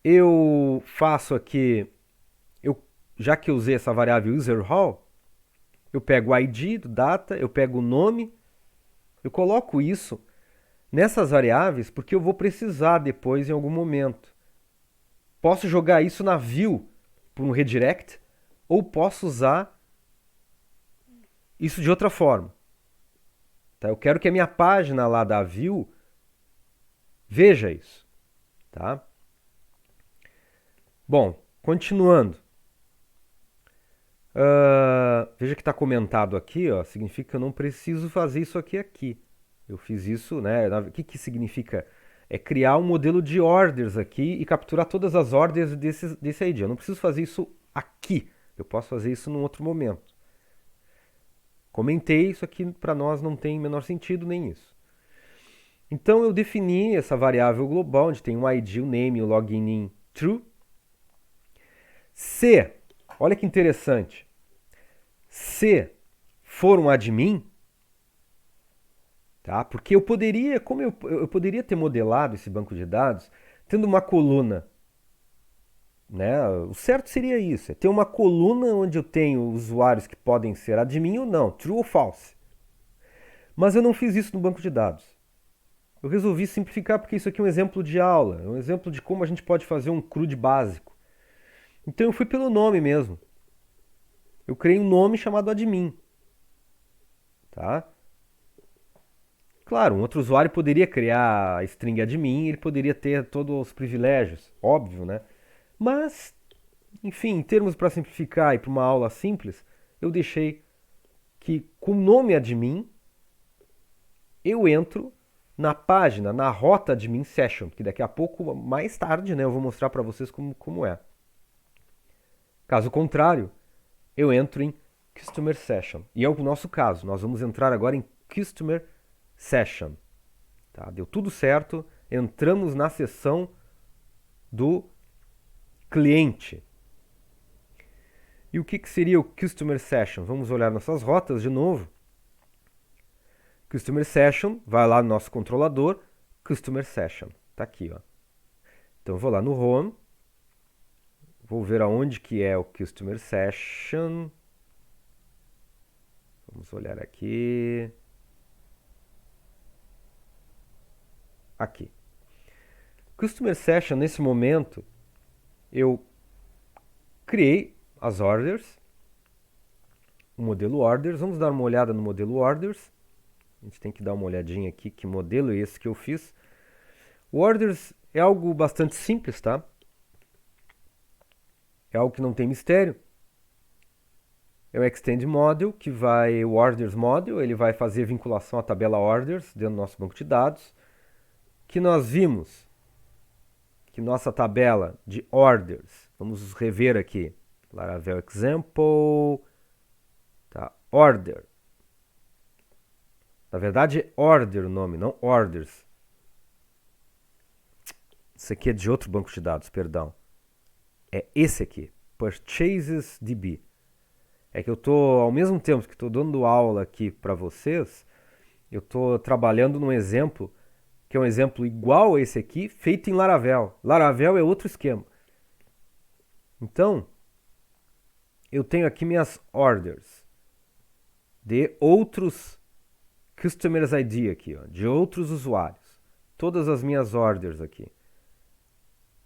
Eu faço aqui, já que eu usei essa variável userHall, eu pego o ID do data, eu pego o nome, eu coloco isso nessas variáveis porque eu vou precisar depois em algum momento. Posso jogar isso na view por um redirect ou posso usar isso de outra forma. Tá? Eu quero que a minha página lá da view veja isso. Tá? Bom, continuando. Veja que está comentado aqui, ó, significa que eu não preciso fazer isso aqui. Eu fiz isso, né? O que significa? É criar um modelo de orders aqui e capturar todas as ordens desse ID. Eu não preciso fazer isso aqui. Eu posso fazer isso num outro momento. Comentei, isso aqui para nós não tem menor sentido nem isso. Então eu defini essa variável global, onde tem um ID, o name e o login in true. Se, olha que interessante, se for um admin, tá? Porque eu poderia, como eu poderia ter modelado esse banco de dados tendo uma coluna, né? O certo seria isso, é ter uma coluna onde eu tenho usuários que podem ser admin ou não, true ou false. Mas eu não fiz isso no banco de dados. Eu resolvi simplificar porque isso aqui é um exemplo de aula, é um exemplo de como a gente pode fazer um CRUD básico. Então eu fui pelo nome mesmo. Eu criei um nome chamado admin. Tá? Claro, um outro usuário poderia criar a string admin, ele poderia ter todos os privilégios, óbvio, né? Mas, enfim, em termos para simplificar e para uma aula simples, eu deixei que com o nome admin eu entro na página, na rota admin session, que daqui a pouco, mais tarde, né, eu vou mostrar para vocês como é. Caso contrário, eu entro em Customer Session. E é o nosso caso. Nós vamos entrar agora em Customer Session. Tá? Deu tudo certo. Entramos na seção do cliente. E o que seria o Customer Session? Vamos olhar nossas rotas de novo. Customer Session, vai lá no nosso controlador, Customer Session. Está aqui, ó. Então eu vou lá no Home. Vou ver aonde que é o Customer Session. Vamos olhar aqui. Aqui. Customer Session, nesse momento, eu criei as orders. O modelo orders. Vamos dar uma olhada no modelo orders. A gente tem que dar uma olhadinha aqui. Que modelo é esse que eu fiz? O orders é algo bastante simples, tá? É algo que não tem mistério. É o Extend Model, que vai, o Orders Model, ele vai fazer vinculação à tabela Orders dentro do nosso banco de dados. Que nós vimos que nossa tabela de Orders, vamos rever aqui, Laravel Example, tá? Order. Na verdade é Order o nome, não Orders. Isso aqui é de outro banco de dados, perdão. É esse aqui, Purchases DB. É que eu estou, ao mesmo tempo que estou dando aula aqui para vocês, Eu estou trabalhando num exemplo que é um exemplo igual a esse aqui, feito em Laravel. Laravel é outro esquema. Então, eu tenho aqui minhas orders de outros customers ID aqui, ó, de outros usuários. Todas as minhas orders aqui.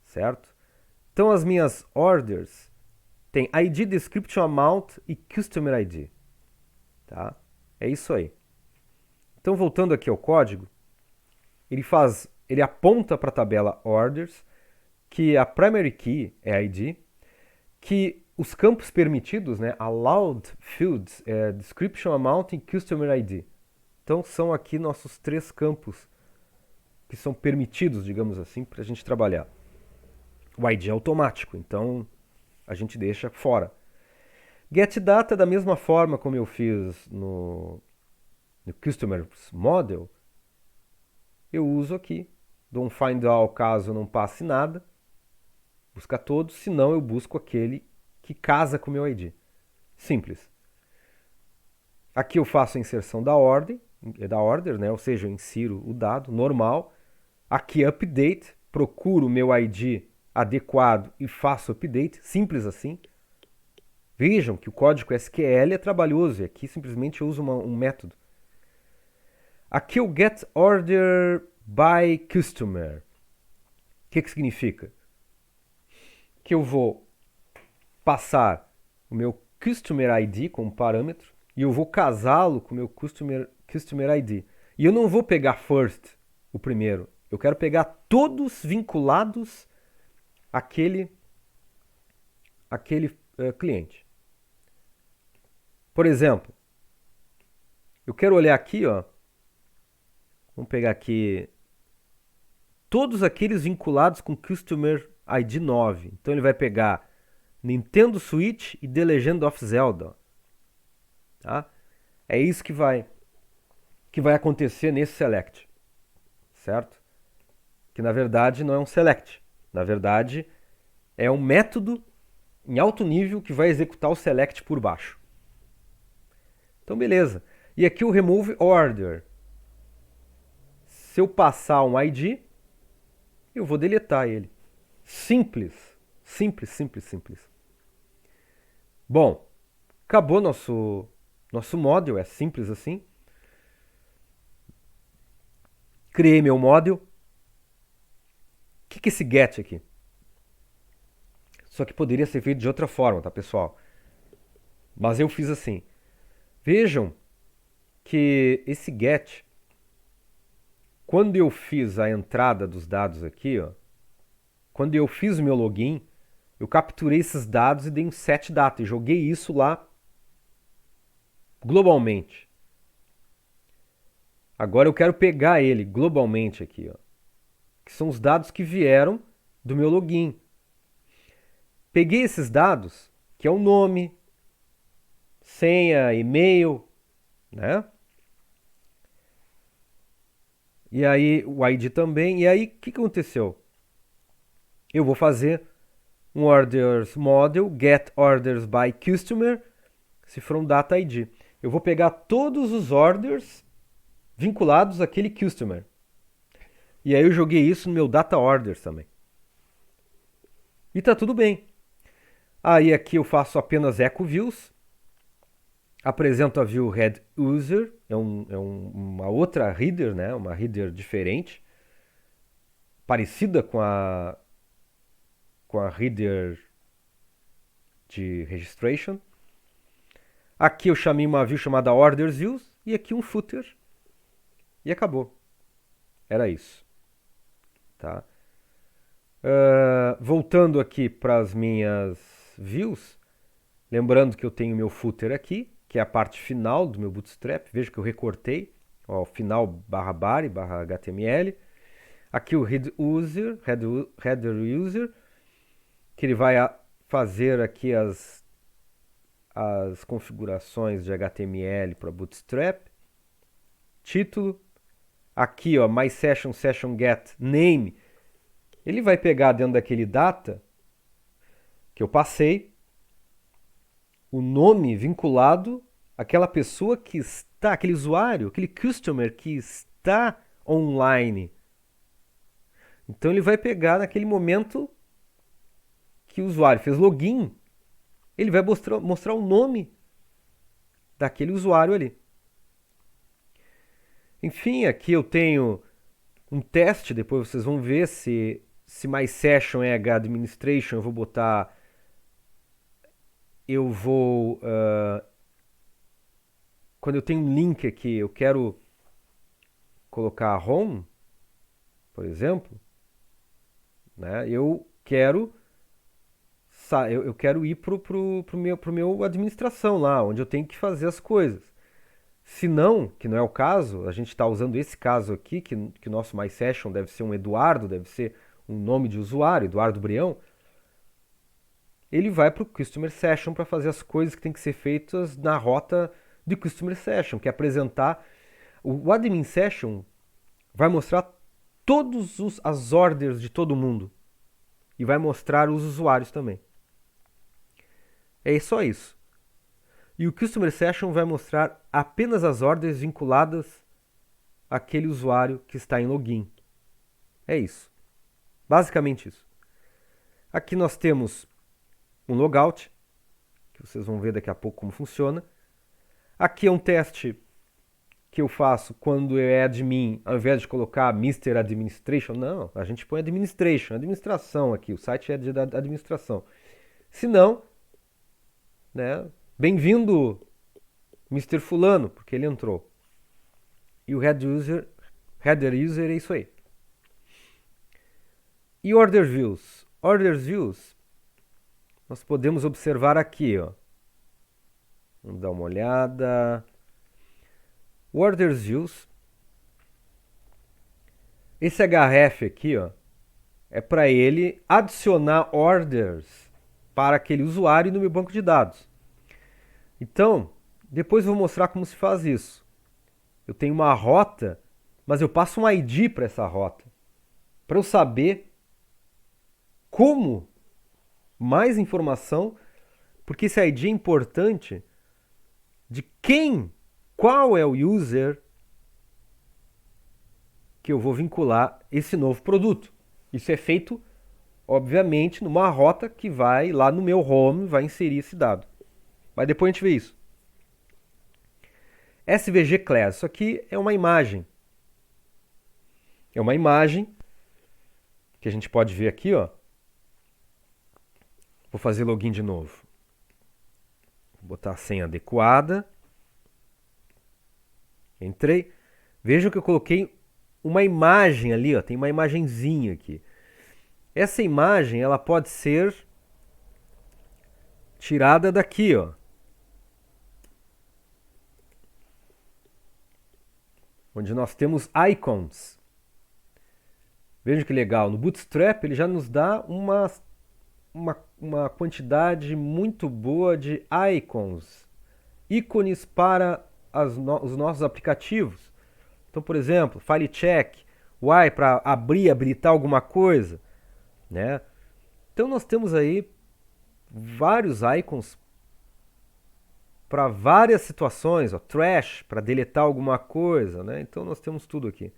Certo? Então, as minhas orders têm ID, description, amount e customer ID. Tá? É isso aí. Então, voltando aqui ao código, ele aponta para a tabela orders, que a primary key é ID, que os campos permitidos, né, allowed fields, é description, amount e customer ID. Então são aqui nossos 3 campos que são permitidos, digamos assim, para a gente trabalhar. O ID é automático, então a gente deixa fora. GetData, da mesma forma como eu fiz no Customers Model, eu uso aqui. Dou um find all caso não passe nada. Busca todos, senão eu busco aquele que casa com o meu ID. Simples. Aqui eu faço a inserção da ordem, né? Ou seja, eu insiro o dado normal. Aqui update, procuro o meu ID adequado e faço update, simples assim. Vejam que o código SQL é trabalhoso e aqui simplesmente eu uso um método. Aqui o get order by customer. O que significa? Que eu vou passar o meu customer ID como parâmetro e eu vou casá-lo com o meu customer ID. E eu não vou pegar first, o primeiro. Eu quero pegar todos vinculados àquele cliente. Por exemplo, eu quero olhar aqui, ó. Vamos pegar aqui todos aqueles vinculados com Customer ID 9. Então ele vai pegar Nintendo Switch e The Legend of Zelda. Tá? É isso que vai acontecer nesse select. Certo? Que na verdade não é um select. Na verdade é um método em alto nível que vai executar o select por baixo. Então beleza. E aqui o remove order. Se eu passar um ID, eu vou deletar ele. Simples. Simples, simples, simples. Bom, acabou nosso model, é simples assim. Criei meu model. O que é esse get aqui? Só que poderia ser feito de outra forma, tá, pessoal? Mas eu fiz assim. Vejam que esse get, quando eu fiz a entrada dos dados aqui, ó, quando eu fiz o meu login, eu capturei esses dados e dei um set data e joguei isso lá globalmente. Agora eu quero pegar ele globalmente aqui, ó, que são os dados que vieram do meu login. Peguei esses dados, que é o nome, senha, e-mail, né? E aí o ID também. E aí o que aconteceu? Eu vou fazer um orders model, get orders by customer, se for um data ID. Eu vou pegar todos os orders vinculados àquele customer. E aí eu joguei isso no meu data orders também. E tá tudo bem. Aí aqui eu faço apenas echo views. Apresento a view head user, uma outra header, né? Uma header diferente, parecida com a header de registration. Aqui eu chamei uma view chamada orders views e aqui um footer e acabou. Era isso, tá? Voltando aqui para as minhas views, lembrando que eu tenho meu footer aqui, que é a parte final do meu Bootstrap. Veja que eu recortei, ó, final barra body barra HTML. Aqui o header user, que ele vai fazer aqui as configurações de HTML para Bootstrap. Título. Aqui, ó, my session get name. Ele vai pegar dentro daquele data que eu passei o nome vinculado aquela pessoa que está, aquele usuário, aquele customer que está online. Então ele vai pegar naquele momento que o usuário fez login, ele vai mostrar o nome daquele usuário ali. Enfim, aqui eu tenho um teste, depois vocês vão ver se my session é administration, eu vou botar, quando eu tenho um link aqui, eu quero colocar home, por exemplo, né? Eu quero ir pro meu administração lá, onde eu tenho que fazer as coisas. Se não, que não é o caso, a gente está usando esse caso aqui, que o nosso My Session deve ser um Eduardo, deve ser um nome de usuário, Eduardo Brião, ele vai para o Customer Session para fazer as coisas que tem que ser feitas na rota de Customer Session, que é apresentar. O Admin Session vai mostrar todas as orders de todo mundo e vai mostrar os usuários também. É só isso. E o Customer Session vai mostrar apenas as ordens vinculadas àquele usuário que está em login. É isso. Basicamente isso. Aqui nós temos um logout, que vocês vão ver daqui a pouco como funciona. Aqui é um teste que eu faço quando é admin, ao invés de colocar Mr. Administration, não, a gente põe Administration, administração aqui, o site é de administração. Se não, né, bem-vindo Mr. Fulano, porque ele entrou. E o header user é isso aí. E Order Views? Order Views, nós podemos observar aqui, ó. Vamos dar uma olhada. Order Views. Esse href aqui, ó, é para ele adicionar orders para aquele usuário no meu banco de dados. Então, depois eu vou mostrar como se faz isso. Eu tenho uma rota, mas eu passo um ID para essa rota. Para eu saber como mais informação, porque esse ID é importante de qual é o user que eu vou vincular esse novo produto. Isso é feito, obviamente, numa rota que vai lá no meu home, vai inserir esse dado. Mas depois a gente vê isso. SVG Class, isso aqui é uma imagem. É uma imagem que a gente pode ver aqui, ó. Vou fazer login de novo. Vou botar a senha adequada. Entrei. Vejam que eu coloquei uma imagem ali, ó. Tem uma imagenzinha aqui. Essa imagem, ela pode ser tirada daqui, ó. Onde nós temos icons. Veja que legal. No Bootstrap ele já nos dá uma quantidade muito boa de icons. Ícones para os nossos aplicativos. Então, por exemplo, file check, Y para habilitar alguma coisa, né? Então nós temos aí vários icons para várias situações, ó, trash para deletar alguma coisa, né? Então nós temos tudo aqui.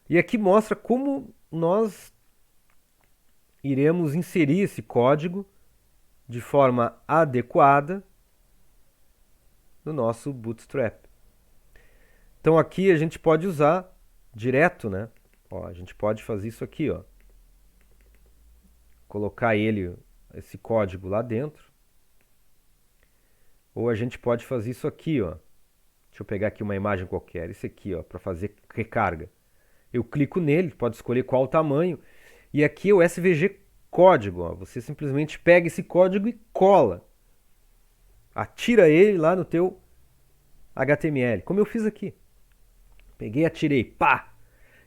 E aqui mostra como nós iremos inserir esse código de forma adequada no nosso Bootstrap. Então aqui a gente pode usar direto, né? Ó, a gente pode fazer isso aqui, ó. Colocar esse código lá dentro. Ou a gente pode fazer isso aqui, ó. Deixa eu pegar aqui uma imagem qualquer, esse aqui, ó, para fazer recarga. Eu clico nele, pode escolher qual o tamanho. E aqui é o SVG código, ó. Você simplesmente pega esse código e cola. Atira ele lá no teu HTML, como eu fiz aqui. Peguei, atirei, pá!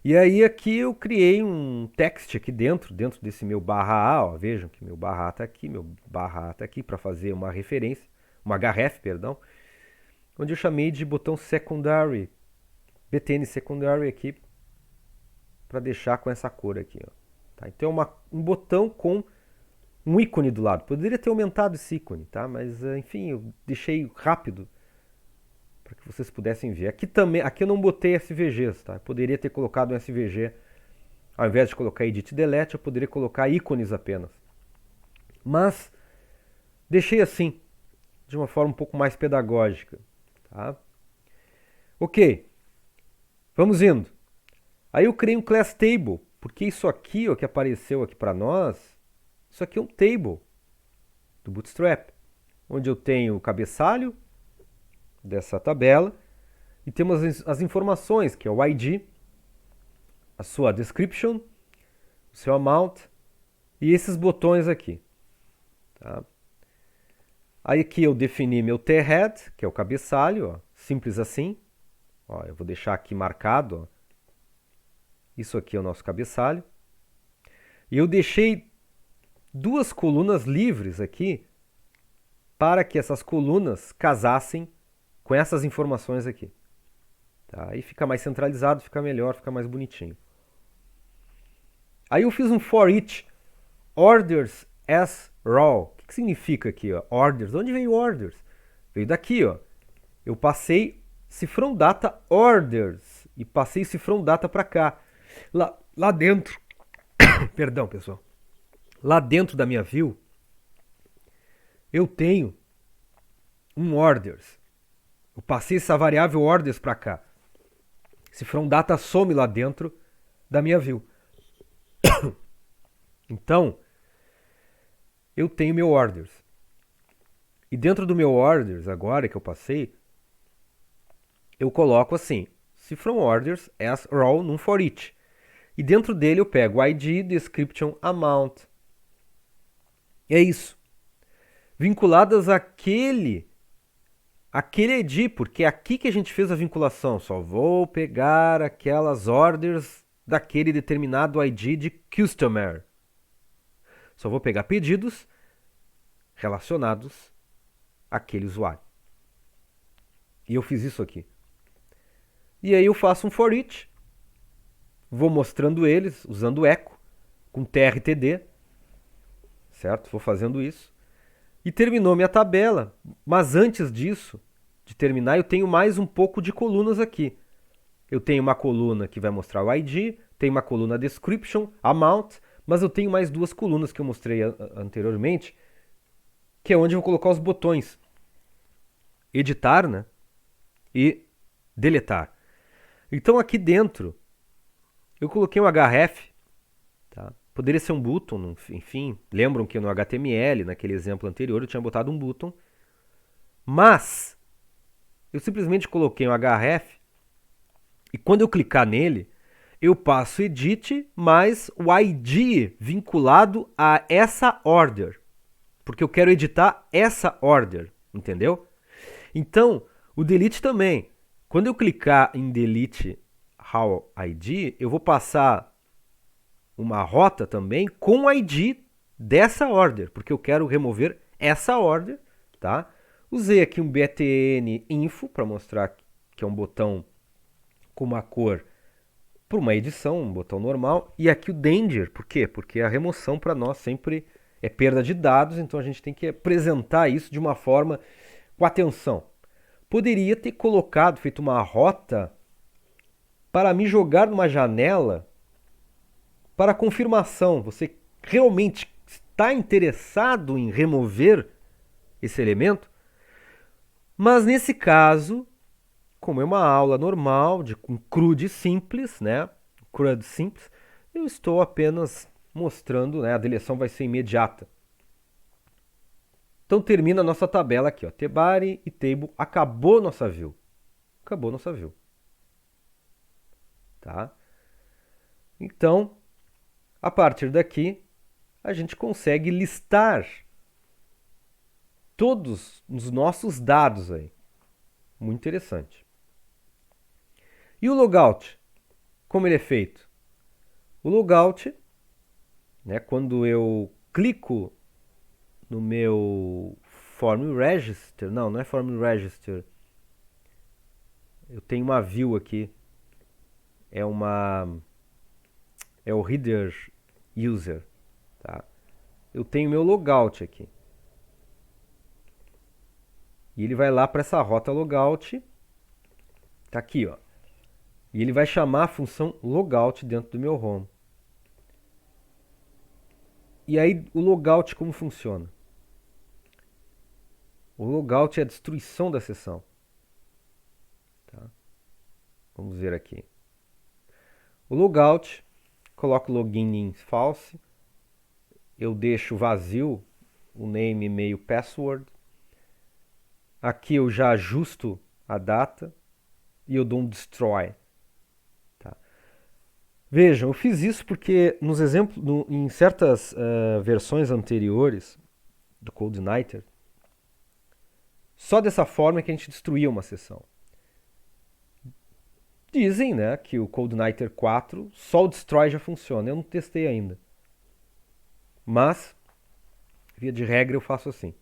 E aí aqui eu criei um text aqui dentro desse meu /a, ó. Vejam que meu /a está aqui, meu /a está aqui para fazer uma referência, uma href, perdão, onde eu chamei de botão secondary, btn secondary aqui, para deixar com essa cor aqui, ó. Tá? Então é um botão com um ícone do lado. Poderia ter aumentado esse ícone, tá? Mas enfim, eu deixei rápido que vocês pudessem ver. Aqui também, aqui eu não botei SVGs, tá? Eu poderia ter colocado um SVG, ao invés de colocar Edit e Delete, eu poderia colocar ícones apenas. Mas deixei assim, de uma forma um pouco mais pedagógica, tá? Ok, vamos indo. Aí eu criei um Class Table, porque isso aqui, ó, que apareceu aqui para nós, isso aqui é um table do Bootstrap, onde eu tenho o cabeçalho dessa tabela e temos as informações, que é o ID, a sua description, o seu amount e esses botões aqui. Tá? Aí aqui eu defini meu T-head, que é o cabeçalho, ó, simples assim. Ó, eu vou deixar aqui marcado. Ó. Isso aqui é o nosso cabeçalho. E eu deixei duas colunas livres aqui para que essas colunas casassem com essas informações aqui. Tá? Aí fica mais centralizado, fica melhor, fica mais bonitinho. Aí eu fiz um for each orders as raw. O que significa aqui? Ó? Orders. De onde veio orders? Veio daqui. Ó. Eu passei cifrão data orders e passei cifrão data para cá. Lá dentro, perdão pessoal, lá dentro da minha view, eu tenho um orders. Eu passei essa variável orders para cá. Cifrão data some lá dentro da minha view. Então, eu tenho meu orders. E dentro do meu orders, agora que eu passei, eu coloco assim, cifrão orders as raw num for each. E dentro dele eu pego ID, description, amount. E é isso. Vinculadas àquele ID, porque é aqui que a gente fez a vinculação. Só vou pegar aquelas orders daquele determinado ID de customer. Só vou pegar pedidos relacionados àquele usuário. E eu fiz isso aqui. E aí eu faço um for each. Vou mostrando eles, usando echo, com TRTD, certo? Vou fazendo isso. E terminou minha tabela. Mas antes disso, de terminar, eu tenho mais um pouco de colunas aqui. Eu tenho uma coluna que vai mostrar o ID, tenho uma coluna description, amount, mas eu tenho mais duas colunas que eu mostrei anteriormente, que é onde eu vou colocar os botões. Editar, né? E deletar. Então aqui dentro, eu coloquei um href, tá? Poderia ser um button, enfim. Lembram que no HTML, naquele exemplo anterior, eu tinha botado um button. Mas, eu simplesmente coloquei um href e quando eu clicar nele, eu passo edit mais o ID vinculado a essa order. Porque eu quero editar essa order, entendeu? Então, o delete também. Quando eu clicar em delete how ID, eu vou passar uma rota também com o ID dessa order, porque eu quero remover essa order, tá? Usei aqui um btn info para mostrar que é um botão com uma cor para uma edição, um botão normal, e aqui o danger, por quê? Porque a remoção para nós sempre é perda de dados, então a gente tem que apresentar isso de uma forma com atenção. Poderia ter colocado, feito uma rota para me jogar numa janela para confirmação. Você realmente está interessado em remover esse elemento? Mas nesse caso, como é uma aula normal, de um CRUD simples, né? CRUD simples, eu estou apenas mostrando, né? A deleção vai ser imediata. Então termina a nossa tabela aqui, ó. Tbody e table, acabou nossa view. Acabou nossa view. Tá? Então, a partir daqui, a gente consegue listar todos os nossos dados aí. Muito interessante. E o logout? Como ele é feito? O logout, né, quando eu clico no meu form register, não é form register, eu tenho uma view aqui, é o header user, tá? Eu tenho meu logout aqui. E ele vai lá para essa rota logout Tá aqui, ó. E ele vai chamar a função logout dentro do meu home. E aí o logout como funciona? O logout é a destruição da sessão. Tá? Vamos ver aqui. O logout, coloco login em false. Eu deixo vazio o name, e-mail, password. Aqui eu já ajusto a data e eu dou um destroy. Tá? Vejam, eu fiz isso porque nos exemplos, em certas versões anteriores do CodeIgniter, só dessa forma é que a gente destruía uma sessão. Dizem, né, que o CodeIgniter 4 só o destroy já funciona. Eu não testei ainda. Mas, via de regra, eu faço assim.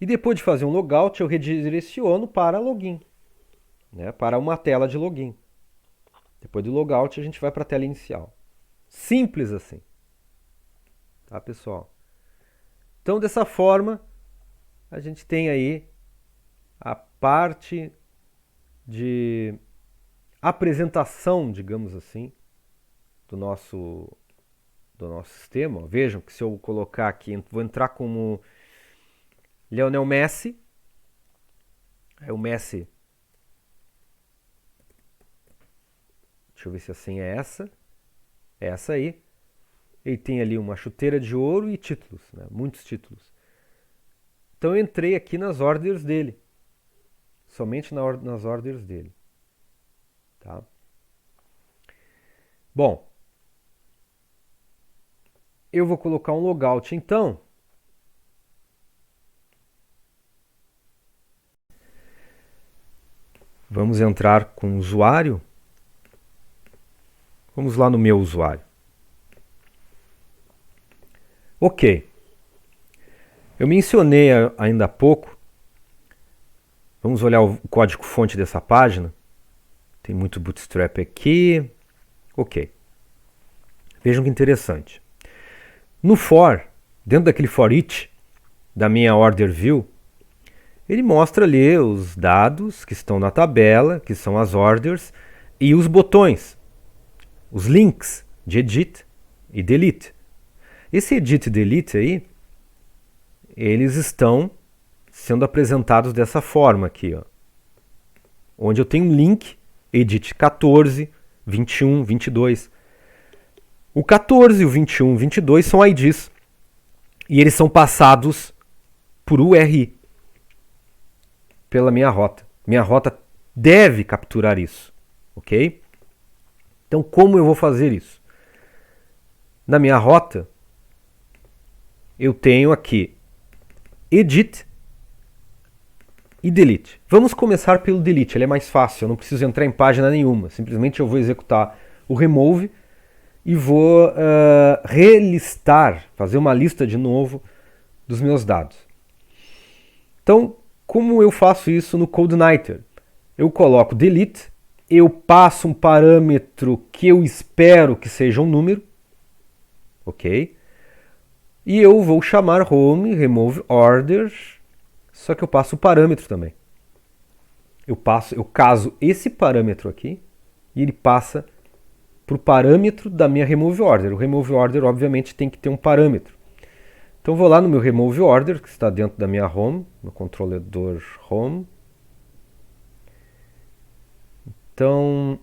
E depois de fazer um logout, eu redireciono para login, né, para uma tela de login. Depois do logout, a gente vai para a tela inicial. Simples assim. Tá, pessoal? Então, dessa forma, a gente tem aí a parte de apresentação, digamos assim, do nosso sistema. Vejam que se eu colocar aqui, vou entrar como Lionel Messi. Aí o Messi, deixa eu ver se a senha é essa. É essa aí. Ele tem ali uma chuteira de ouro e títulos, né? Muitos títulos. Então eu entrei aqui nas orders dele. Somente nas orders dele. Tá? Bom, eu vou colocar um logout então. Vamos entrar com o usuário. Vamos lá no meu usuário. Ok. Eu mencionei ainda há pouco. Vamos olhar o código-fonte dessa página. Tem muito bootstrap aqui. Ok. Vejam que interessante. No for, dentro daquele for each da minha order view, ele mostra ali os dados que estão na tabela, que são as orders, e os botões, os links de edit e delete. Esse edit e delete aí, eles estão sendo apresentados dessa forma aqui, ó, onde eu tenho um link edit 14, 21, 22. O 14, o 21, o 22 são IDs e eles são passados por URI pela minha rota. Minha rota deve capturar isso, ok? Então, como eu vou fazer isso? Na minha rota, eu tenho aqui edit e delete. Vamos começar pelo delete, ele é mais fácil, eu não preciso entrar em página nenhuma. Simplesmente eu vou executar o remove e vou relistar, fazer uma lista de novo dos meus dados. Então, como eu faço isso no CodeIgniter? Eu coloco delete, eu passo um parâmetro que eu espero que seja um número, ok? E eu vou chamar home, remove order, só que eu passo o parâmetro também. Eu caso esse parâmetro aqui e ele passa para o parâmetro da minha remove order. O remove order, obviamente, tem que ter um parâmetro. Então, vou lá no meu remove order, que está dentro da minha home, no controlador home. Então,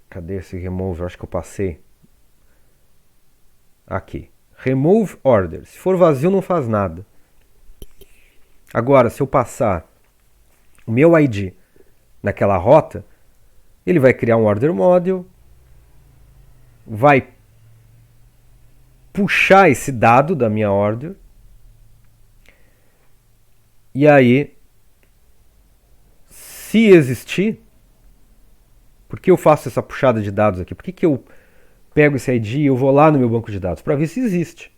cadê esse remove? Eu acho que eu passei. Aqui. Remove order. Se for vazio, não faz nada. Agora, se eu passar o meu ID naquela rota, ele vai criar um order model, vai puxar esse dado da minha order, e aí, se existir, por que eu faço essa puxada de dados aqui? Por que eu pego esse ID e eu vou lá no meu banco de dados? Para ver se existe.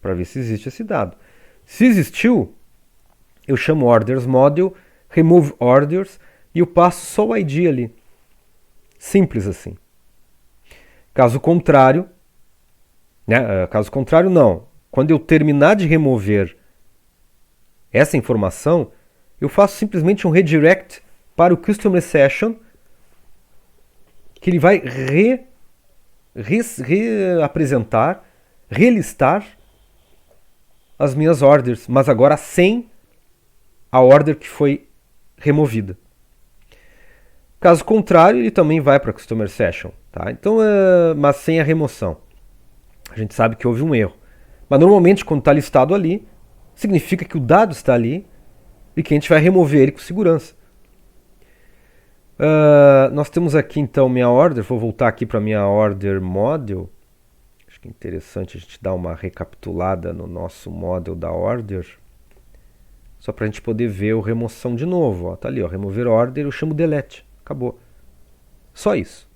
Para ver se existe esse dado. Se existiu, eu chamo orders model, remove orders e eu passo só o ID ali. Simples assim. Caso contrário, né? Caso contrário não. Quando eu terminar de remover essa informação, eu faço simplesmente um redirect para o Customer Session, que ele vai reapresentar, relistar as minhas orders, mas agora sem a order que foi removida. Caso contrário, ele também vai para a Customer Session. Tá? Então, mas sem a remoção. A gente sabe que houve um erro. Mas normalmente, quando está listado ali, significa que o dado está ali e que a gente vai remover ele com segurança. Nós temos aqui então minha order. Vou voltar aqui para minha order model. Acho que é interessante a gente dar uma recapitulada no nosso model da order. Só para a gente poder ver o remoção de novo. Ó. Tá ali, ó, remover order, eu chamo delete. Acabou. Só isso.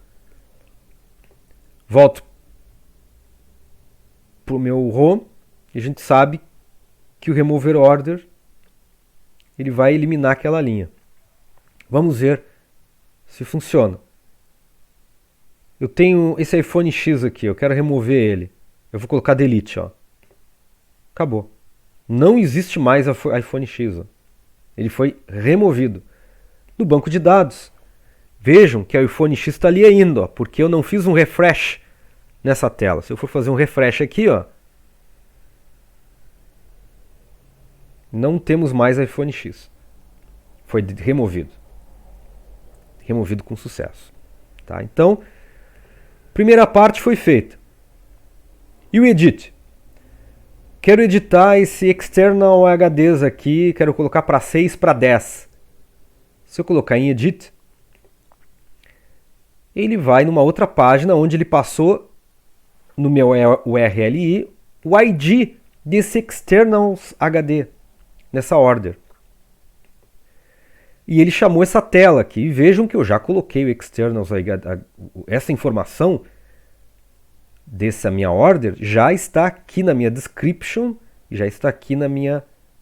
Volto para o meu home e a gente sabe que o remover order ele vai eliminar aquela linha. Vamos ver se funciona. Eu tenho esse iPhone X aqui, eu quero remover ele. Eu vou colocar delete, ó. Acabou. Não existe mais iPhone X. Ó. Ele foi removido. No banco de dados, vejam que o iPhone X está ali ainda, ó, porque eu não fiz um refresh nessa tela. Se eu for fazer um refresh aqui, ó, não temos mais iPhone X. Foi removido. Removido com sucesso. Tá? Então, primeira parte foi feita. E o edit? Quero editar esse external HDs aqui, quero colocar para 6 para 10. Se eu colocar em edit, ele vai numa outra página onde ele passou no meu URLi o ID desse externals HD nessa order. E ele chamou essa tela aqui. E vejam que eu já coloquei o externals HD, essa informação dessa minha order já está aqui na minha description e já está aqui no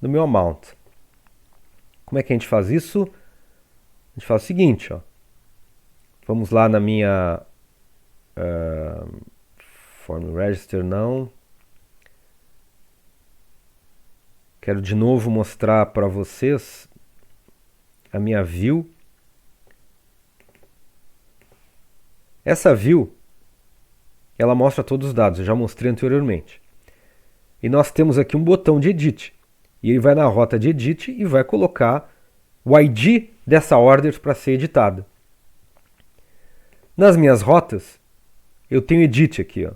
meu amount. Como é que a gente faz isso? A gente faz o seguinte, ó. Vamos lá na minha form register, não. Quero de novo mostrar para vocês a minha view. Essa view ela mostra todos os dados, eu já mostrei anteriormente. E nós temos aqui um botão de edit. E ele vai na rota de edit e vai colocar o ID dessa order para ser editada. Nas minhas rotas, eu tenho edit aqui. Ó.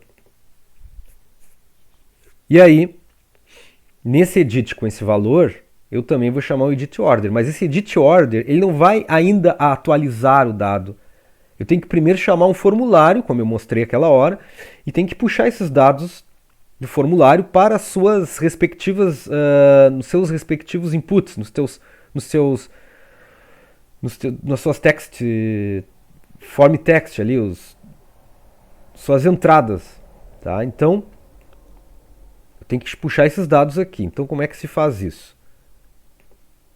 E aí, nesse edit com esse valor, eu também vou chamar o edit order. Mas esse edit order, ele não vai ainda atualizar o dado. Eu tenho que primeiro chamar um formulário, como eu mostrei aquela hora, e tenho que puxar esses dados do formulário para as suas respectivas, nos seus respectivos inputs, nas suas text, form text ali, suas entradas, tá? Então, eu tenho que puxar esses dados aqui. Então, como é que se faz isso?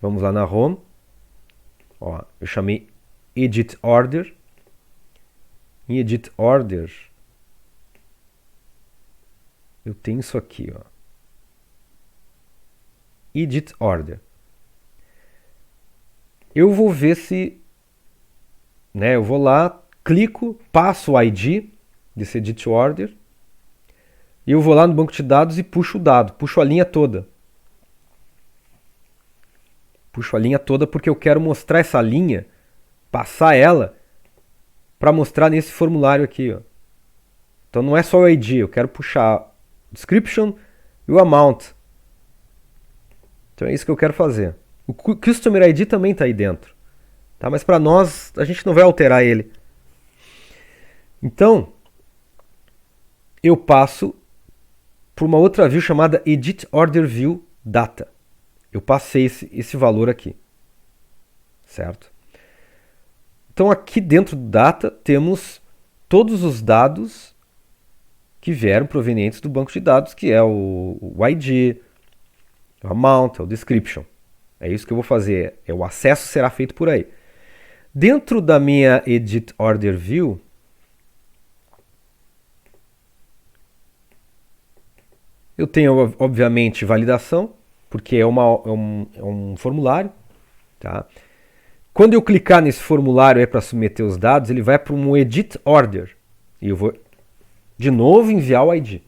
Vamos lá na home. Ó, eu chamei edit order. Em edit order, eu tenho isso aqui, ó. Edit order. Eu vou ver se, né, eu vou lá, clico, passo o ID desse edit order, e eu vou lá no banco de dados e puxo o dado, puxo a linha toda. Puxo a linha toda porque eu quero mostrar essa linha, passar ela para mostrar nesse formulário aqui. Ó. Então não é só o ID, eu quero puxar o description e o amount. Então é isso que eu quero fazer. O Customer ID também está aí dentro. Tá? Mas para nós, a gente não vai alterar ele. Então, eu passo por uma outra view chamada Edit Order View Data. Eu passei esse valor aqui. Certo? Então aqui dentro do data temos todos os dados que vieram provenientes do banco de dados, que é o ID, o amount, o description. É isso que eu vou fazer. O acesso será feito por aí. Dentro da minha Edit Order View, eu tenho obviamente validação. porque é um formulário. Tá? Quando eu clicar nesse formulário para submeter os dados, ele vai para um edit order. E eu vou de novo enviar o ID.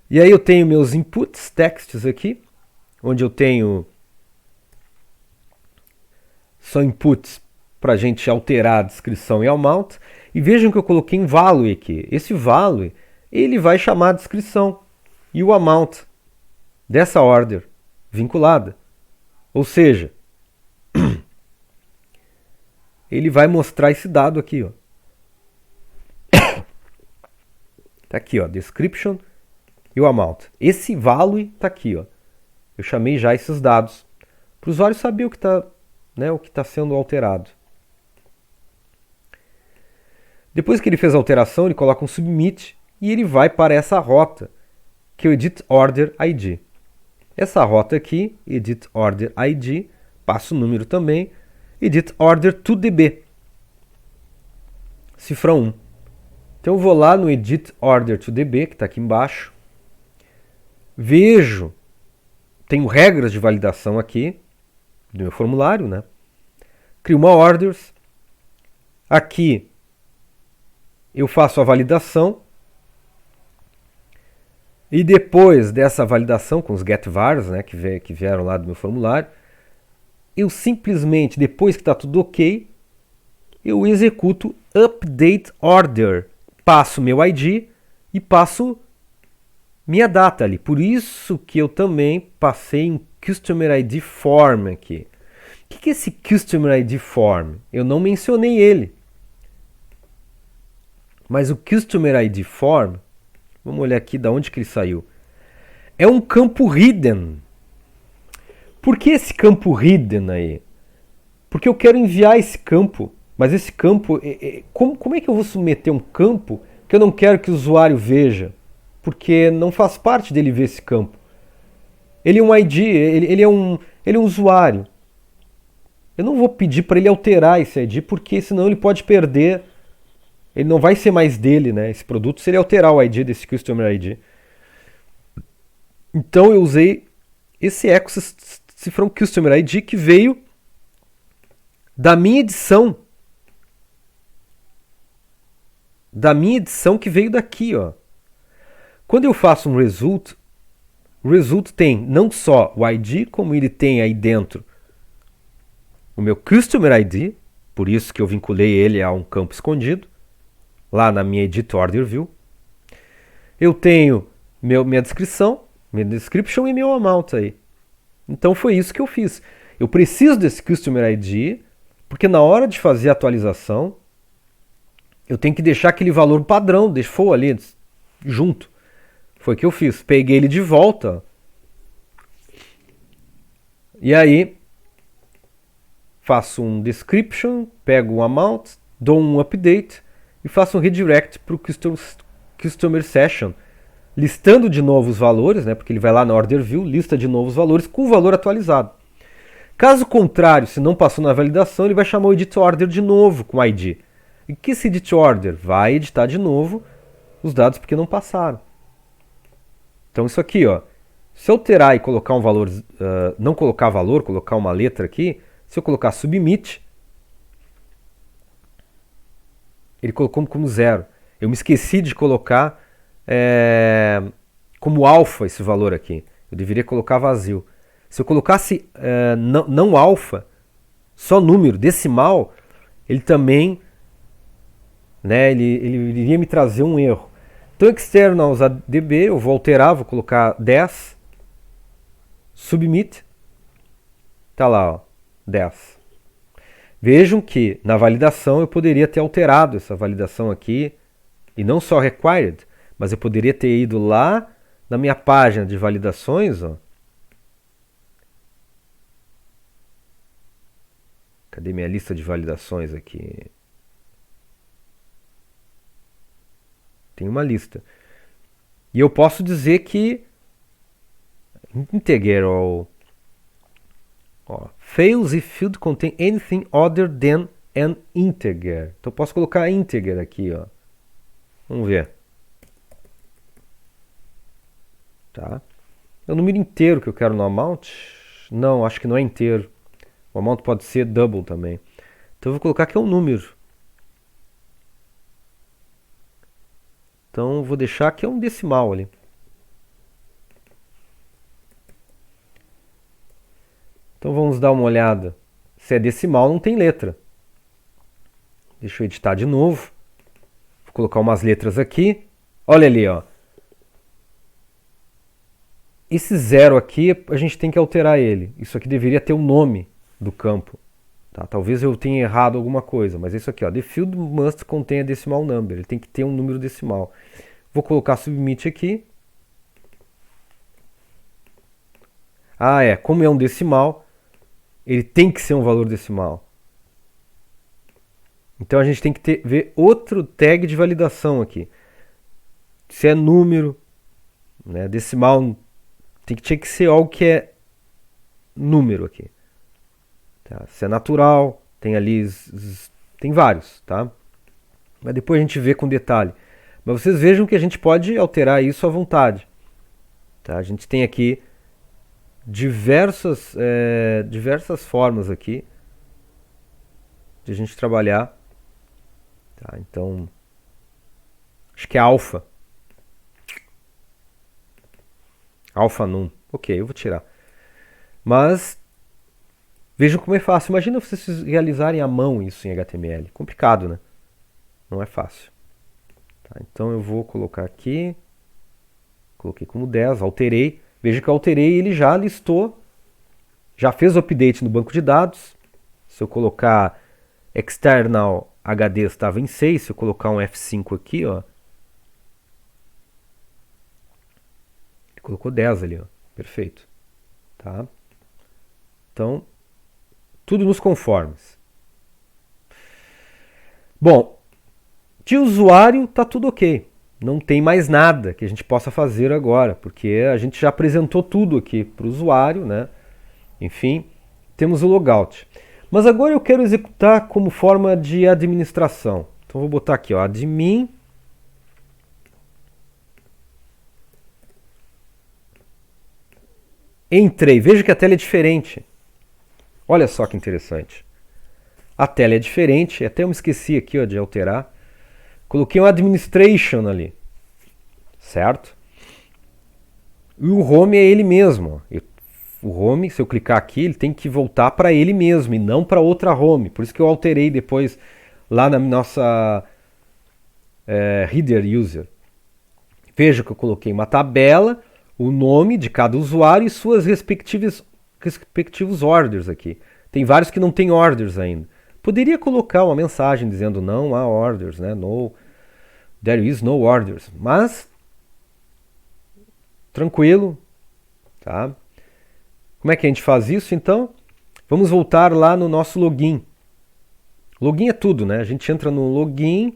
E aí eu tenho meus inputs, texts aqui, onde eu tenho só inputs para a gente alterar a descrição e amount. E vejam que eu coloquei em value aqui. Esse value, ele vai chamar a descrição e o amount dessa order vinculada. Ou seja, ele vai mostrar esse dado aqui, ó. Tá aqui, ó, description e o amount. Esse value tá aqui, ó. Eu chamei já esses dados para o usuário saber o que está sendo alterado. Depois que ele fez a alteração, ele coloca um submit e ele vai para essa rota, que é o edit order ID. Essa rota aqui, edit order ID, passa o número também, edit order to DB, cifra 1. Então eu vou lá no edit order to DB, que está aqui embaixo, vejo, tenho regras de validação aqui do meu formulário, né? Crio uma orders, aqui eu faço a validação e depois dessa validação com os getVars, né, que vieram lá do meu formulário, eu simplesmente, depois que está tudo ok, eu executo update order, passo meu ID e passo minha data ali. Por isso que eu também passei em Customer ID Form aqui. O que é esse Customer ID Form? Eu não mencionei ele. Mas o Customer ID Form, vamos olhar aqui de onde que ele saiu. É um campo hidden. Por que esse campo hidden aí? Porque eu quero enviar esse campo, mas esse campo, como é que eu vou submeter um campo que eu não quero que o usuário veja? Porque não faz parte dele ver esse campo. Ele é um ID, ele é um usuário. Eu não vou pedir para ele alterar esse ID, porque senão ele pode perder. Ele não vai ser mais dele, né, esse produto, se ele alterar o ID desse Customer ID. Então eu usei esse echo cifrão Customer ID que veio da minha edição. Que veio daqui, ó. Quando eu faço um result, o result tem não só o ID, como ele tem aí dentro o meu Customer ID, por isso que eu vinculei ele a um campo escondido, lá na minha Edit Order View. Eu tenho minha descrição, minha description e meu amount aí. Então foi isso que eu fiz. Eu preciso desse Customer ID, porque na hora de fazer a atualização, eu tenho que deixar aquele valor padrão, default ali, junto. Foi o que eu fiz. Peguei ele de volta. E aí, faço um description, pego um amount, dou um update e faço um redirect para o Customer Session, listando de novo os valores, né, porque ele vai lá na Order View, lista de novo os valores com o valor atualizado. Caso contrário, se não passou na validação, ele vai chamar o Edit Order de novo com ID. E que esse Edit Order vai editar de novo os dados porque não passaram. Então isso aqui, ó, se eu alterar e colocar um valor, não colocar valor, colocar uma letra aqui, se eu colocar submit, ele colocou como 0. Eu me esqueci de colocar como alfa esse valor aqui. Eu deveria colocar vazio. Se eu colocasse não alfa, só número, decimal, ele também, né, ele iria me trazer um erro. Então, externals ADB, eu vou alterar, vou colocar 10, submit, tá lá, ó, 10. Vejam que na validação eu poderia ter alterado essa validação aqui, e não só required, mas eu poderia ter ido lá na minha página de validações, ó. Cadê minha lista de validações aqui? Tem uma lista. E eu posso dizer que integer ó, fails if field contain anything other than an integer. Então eu posso colocar integer aqui, ó. Vamos ver. Tá? É o número inteiro que eu quero no amount? Não, acho que não é inteiro. O amount pode ser double também. Então eu vou colocar que é um número. Então eu vou deixar que é um decimal ali. Então vamos dar uma olhada. Se é decimal, não tem letra. Deixa eu editar de novo. Vou colocar umas letras aqui. Olha ali, ó. Esse zero aqui, a gente tem que alterar ele. Isso aqui deveria ter o nome do campo. Tá? Talvez eu tenha errado alguma coisa, mas isso aqui, ó. The field must contain a decimal number. Ele tem que ter um número decimal. Vou colocar submit aqui. Ah, como é um decimal, ele tem que ser um valor decimal. Então a gente tem que ver outro tag de validação aqui. Se é número, né, decimal, tinha que ser algo que é número aqui. Tá? Se é natural, tem ali, tem vários, tá? Mas depois a gente vê com detalhe. Mas vocês vejam que a gente pode alterar isso à vontade. Tá? A gente tem aqui diversas formas aqui de a gente trabalhar. Tá? Então, acho que é alfa. Alfa num. Ok, eu vou tirar. Mas vejam como é fácil. Imagina vocês realizarem à mão isso em HTML. Complicado, né? Não é fácil. Tá, então eu vou colocar aqui. Coloquei como 10, alterei. Veja que eu alterei, ele já listou. Já fez o update no banco de dados. Se eu colocar external HD estava em 6. Se eu colocar um F5 aqui, ó. Ele colocou 10 ali, ó. Perfeito. Tá? Então, tudo nos conformes. Bom, de usuário tá tudo ok. Não tem mais nada que a gente possa fazer agora, porque a gente já apresentou tudo aqui para o usuário, né? Enfim, temos o logout. Mas agora eu quero executar como forma de administração. Então vou botar aqui, ó, admin. Entrei. Veja que a tela é diferente. Olha só que interessante. A tela é diferente. Até eu me esqueci aqui, ó, de alterar. Coloquei um administration ali. Certo? E o home é ele mesmo. O home, se eu clicar aqui, ele tem que voltar para ele mesmo e não para outra home. Por isso que eu alterei depois lá na nossa header user. Veja que eu coloquei uma tabela, o nome de cada usuário e suas respectivos orders aqui. Tem vários que não tem orders ainda. Poderia colocar uma mensagem dizendo não há orders, né? No, there is no orders. Mas tranquilo, tá? Como é que a gente faz isso então? Vamos voltar lá no nosso login. Login é tudo, né? A gente entra no login.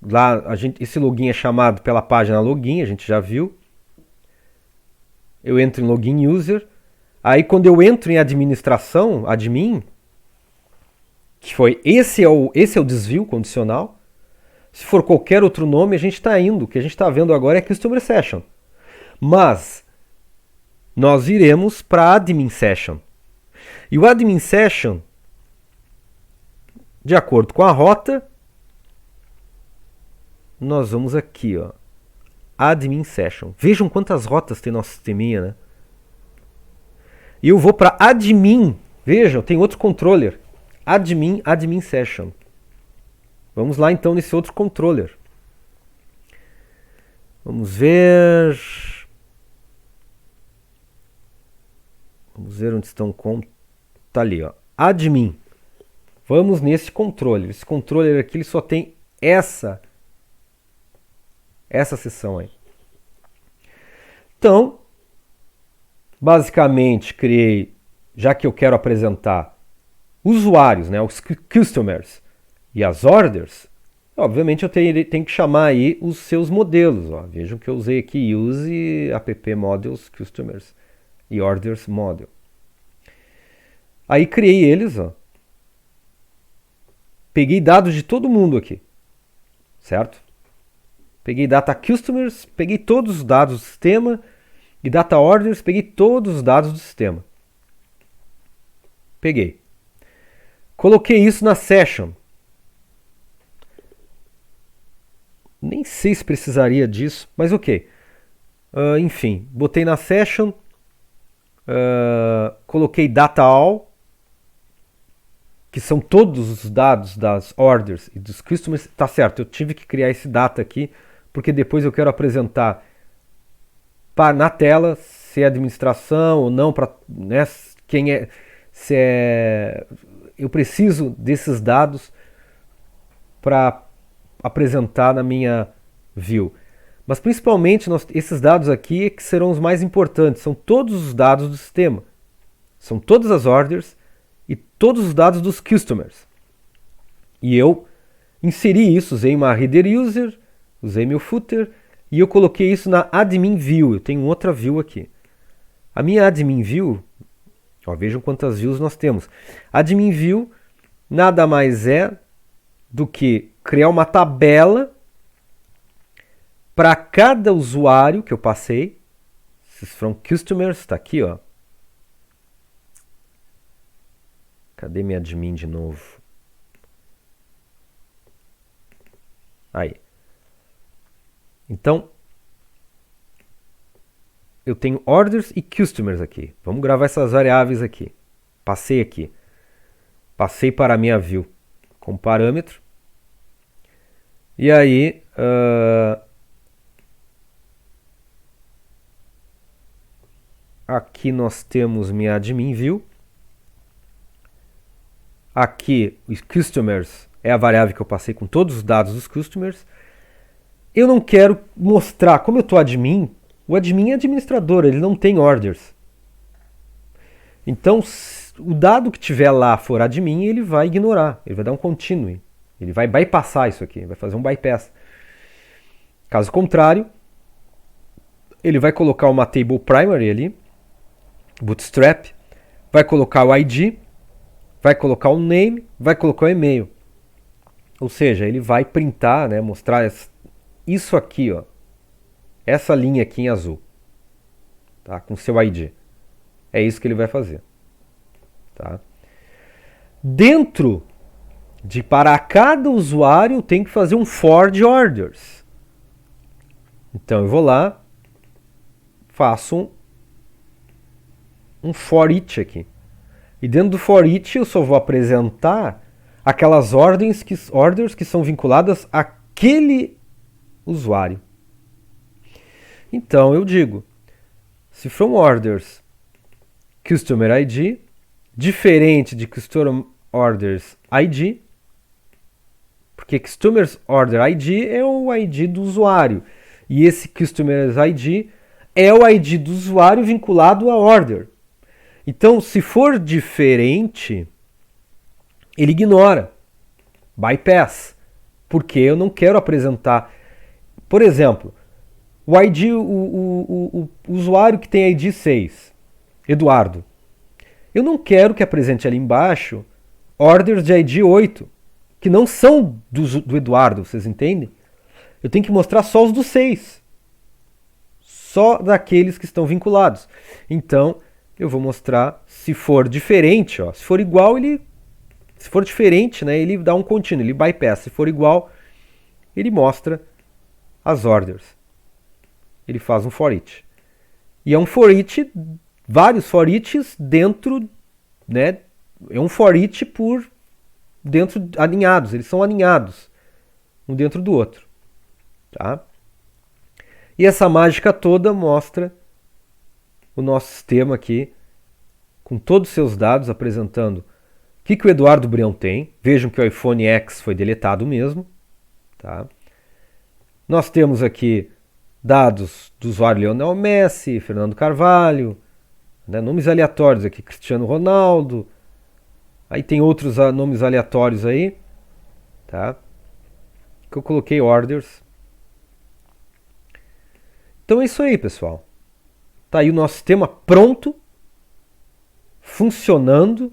Lá esse login é chamado pela página login, a gente já viu. Eu entro em login user. Aí quando eu entro em administração, admin, que foi esse é o desvio condicional. Se for qualquer outro nome, a gente está indo. O que a gente está vendo agora é Customer Session. Mas nós iremos para Admin Session. E o Admin Session, de acordo com a rota, nós vamos aqui, ó, Admin Session. Vejam quantas rotas tem nosso sisteminha, né? E eu vou para Admin. Vejam, tem outro controller. Admin Session. Vamos lá então nesse outro controller. Vamos ver. Vamos ver onde estão. Tá ali, ó. Admin. Vamos nesse controller. Esse controller aqui ele só tem essa seção aí. Então, basicamente criei, já que eu quero apresentar usuários, né, os customers e as orders, obviamente eu tenho que chamar aí os seus modelos. Ó. Vejam que eu usei aqui use app models customers e orders model. Aí criei eles, ó. Peguei dados de todo mundo aqui, certo? Peguei data customers, peguei todos os dados do sistema e data orders, peguei todos os dados do sistema. Peguei. Coloquei isso na session. Nem sei se precisaria disso, mas ok. Enfim, botei na session, coloquei data all, que são todos os dados das orders e dos customers. Tá certo, eu tive que criar esse data aqui, porque depois eu quero apresentar na tela se é administração ou não, para, né, quem é, se é, eu preciso desses dados para apresentar na minha view. Mas principalmente esses dados aqui é que serão os mais importantes, são todos os dados do sistema, são todas as orders e todos os dados dos customers. E eu inseri isso, usei uma header user, usei meu footer e eu coloquei isso na admin view. Eu tenho outra view aqui. A minha admin view, vejam quantas views nós temos. Admin view nada mais é do que criar uma tabela para cada usuário que eu passei. Esses foram customers, está aqui, ó. Cadê minha admin de novo? Aí. Então, eu tenho orders e customers aqui. Vamos gravar essas variáveis aqui. Passei aqui. Passei para a minha view com parâmetro. E aí, aqui nós temos minha admin view. Aqui, os customers é a variável que eu passei com todos os dados dos customers. Eu não quero mostrar, como eu estou admin, o admin é administrador, ele não tem orders. Então, o dado que tiver lá for admin, ele vai ignorar, ele vai dar um continue. Ele vai bypassar isso aqui, vai fazer um bypass. Caso contrário, ele vai colocar uma table primary ali, bootstrap, vai colocar o ID, vai colocar o name, vai colocar o e-mail. Ou seja, ele vai printar, né, mostrar isso aqui, ó, essa linha aqui em azul, tá, com seu ID. É isso que ele vai fazer. Tá? Dentro de para cada usuário tem que fazer um for de orders. Então eu vou lá, faço um for each aqui. E dentro do for each eu só vou apresentar aquelas orders que são vinculadas àquele usuário. Então eu digo, se from orders customer ID, diferente de customer orders ID, porque customers order ID é o ID do usuário e esse customers ID é o ID do usuário vinculado à order. Então, se for diferente, ele ignora, bypass, porque eu não quero apresentar. Por exemplo, o ID, o usuário que tem ID 6, Eduardo. Eu não quero que apresente ali embaixo orders de ID 8, que não são do Eduardo, vocês entendem? Eu tenho que mostrar só os do 6. Só daqueles que estão vinculados. Então, eu vou mostrar se for diferente, ó. Se for igual, se for diferente, né, ele dá um continue, ele bypass. Se for igual, ele mostra as orders. Ele faz um for each. E é um for each, vários for eachs dentro, né? É um for each por dentro, alinhados, eles são alinhados um dentro do outro, tá? E essa mágica toda mostra o nosso sistema aqui com todos os seus dados apresentando o que o Eduardo Brião tem. Vejam que o iPhone X foi deletado mesmo, tá? Nós temos aqui dados do usuário Lionel Messi, Fernando Carvalho, né, nomes aleatórios aqui, Cristiano Ronaldo. Aí tem outros nomes aleatórios aí, tá? Que eu coloquei orders. Então é isso aí, pessoal. Tá aí o nosso sistema pronto, funcionando,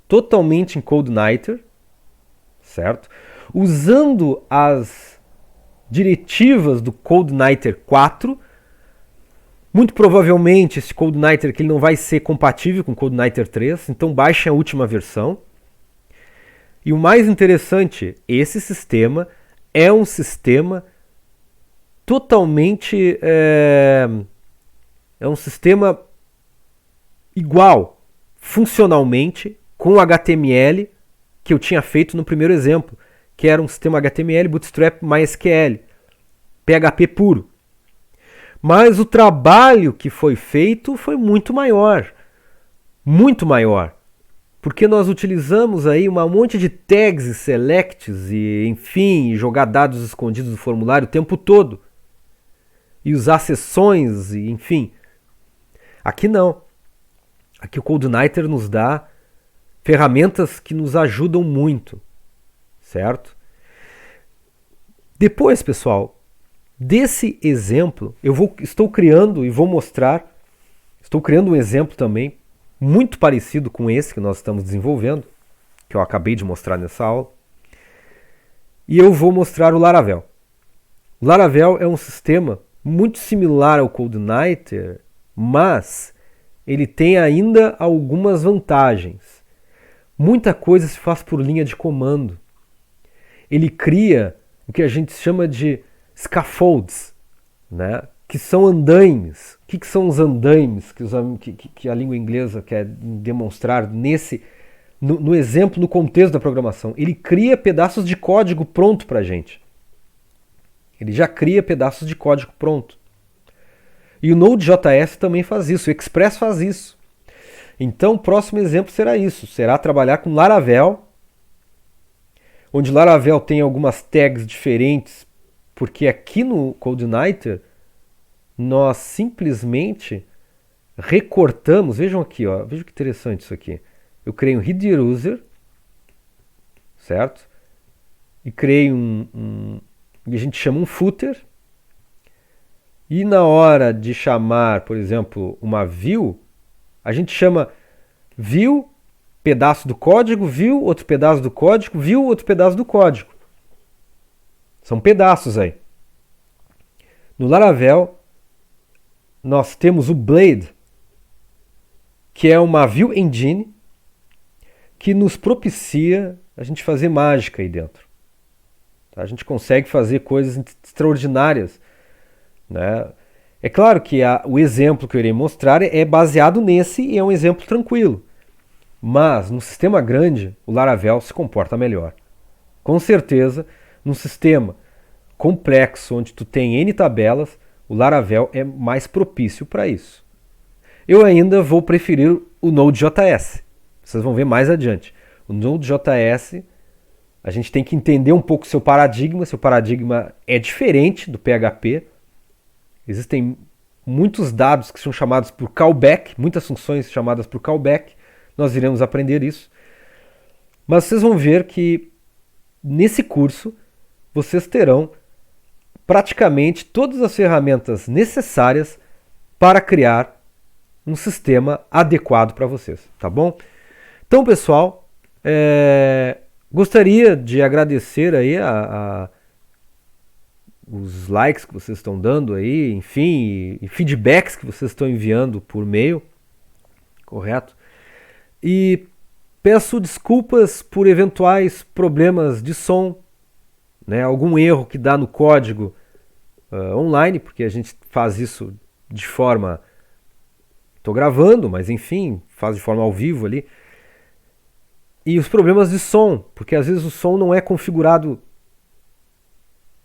totalmente em CodeNighter, certo? Usando as diretivas do CodeNighter 4, Muito provavelmente esse CodeNighter aqui ele não vai ser compatível com o CodeNighter 3, então baixem a última versão. E o mais interessante, esse sistema é um sistema totalmente... é um sistema igual, funcionalmente, com o HTML que eu tinha feito no primeiro exemplo, que era um sistema HTML, Bootstrap, MySQL, PHP puro. Mas o trabalho que foi feito foi muito maior, porque nós utilizamos aí um monte de tags e selects e, enfim, jogar dados escondidos do formulário o tempo todo e usar sessões e, enfim. Aqui não. Aqui o CodeNighter nos dá ferramentas que nos ajudam muito, certo? Depois, pessoal, desse exemplo, estou criando e vou mostrar, estou criando um exemplo também muito parecido com esse que nós estamos desenvolvendo, que eu acabei de mostrar nessa aula, e eu vou mostrar o Laravel. O Laravel é um sistema muito similar ao CodeNighter, mas ele tem ainda algumas vantagens. Muita coisa se faz por linha de comando. Ele cria o que a gente chama de scaffolds, né? Que são andaimes. O que são os andaimes que a língua inglesa quer demonstrar no exemplo, no contexto da programação? Ele cria pedaços de código pronto para a gente. Ele já cria pedaços de código pronto. E o Node.js também faz isso, o Express faz isso. Então o próximo exemplo será isso, será trabalhar com Laravel, onde Laravel tem algumas tags diferentes, porque aqui no CodeNighter nós simplesmente recortamos, vejam aqui, ó, vejam que interessante isso aqui. Eu criei um header user, certo? E criei e a gente chama um footer. E na hora de chamar, por exemplo, uma view, a gente chama view, pedaço do código, view, outro pedaço do código, view, outro pedaço do código. São pedaços aí. No Laravel, nós temos o Blade, que é uma view engine que nos propicia a gente fazer mágica aí dentro. A gente consegue fazer coisas extraordinárias, né? É claro que o exemplo que eu irei mostrar é baseado nesse e é um exemplo tranquilo. Mas no sistema grande, o Laravel se comporta melhor. Com certeza, num sistema complexo, onde tu tem N tabelas, o Laravel é mais propício para isso. Eu ainda vou preferir o Node.js. Vocês vão ver mais adiante. O Node.js, a gente tem que entender um pouco seu paradigma. Seu paradigma é diferente do PHP. Existem muitos dados que são chamados por callback, muitas funções chamadas por callback. Nós iremos aprender isso. Mas vocês vão ver que nesse curso vocês terão praticamente todas as ferramentas necessárias para criar um sistema adequado para vocês, tá bom? Então, pessoal, gostaria de agradecer aí os likes que vocês estão dando aí, enfim, e feedbacks que vocês estão enviando por e-mail, correto? E peço desculpas por eventuais problemas de som, né, algum erro que dá no código online, porque a gente faz isso de forma... Estou gravando, mas enfim, faz de forma ao vivo ali. E os problemas de som, porque às vezes o som não é configurado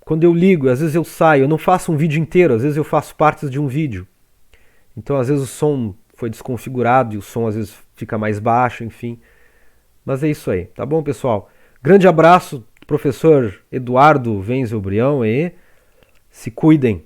quando eu ligo, às vezes eu saio, eu não faço um vídeo inteiro, às vezes eu faço partes de um vídeo. Então às vezes o som foi desconfigurado e o som às vezes fica mais baixo, enfim. Mas é isso aí, tá bom, pessoal? Grande abraço, professor Eduardo Wenzel Brião aí. Se cuidem.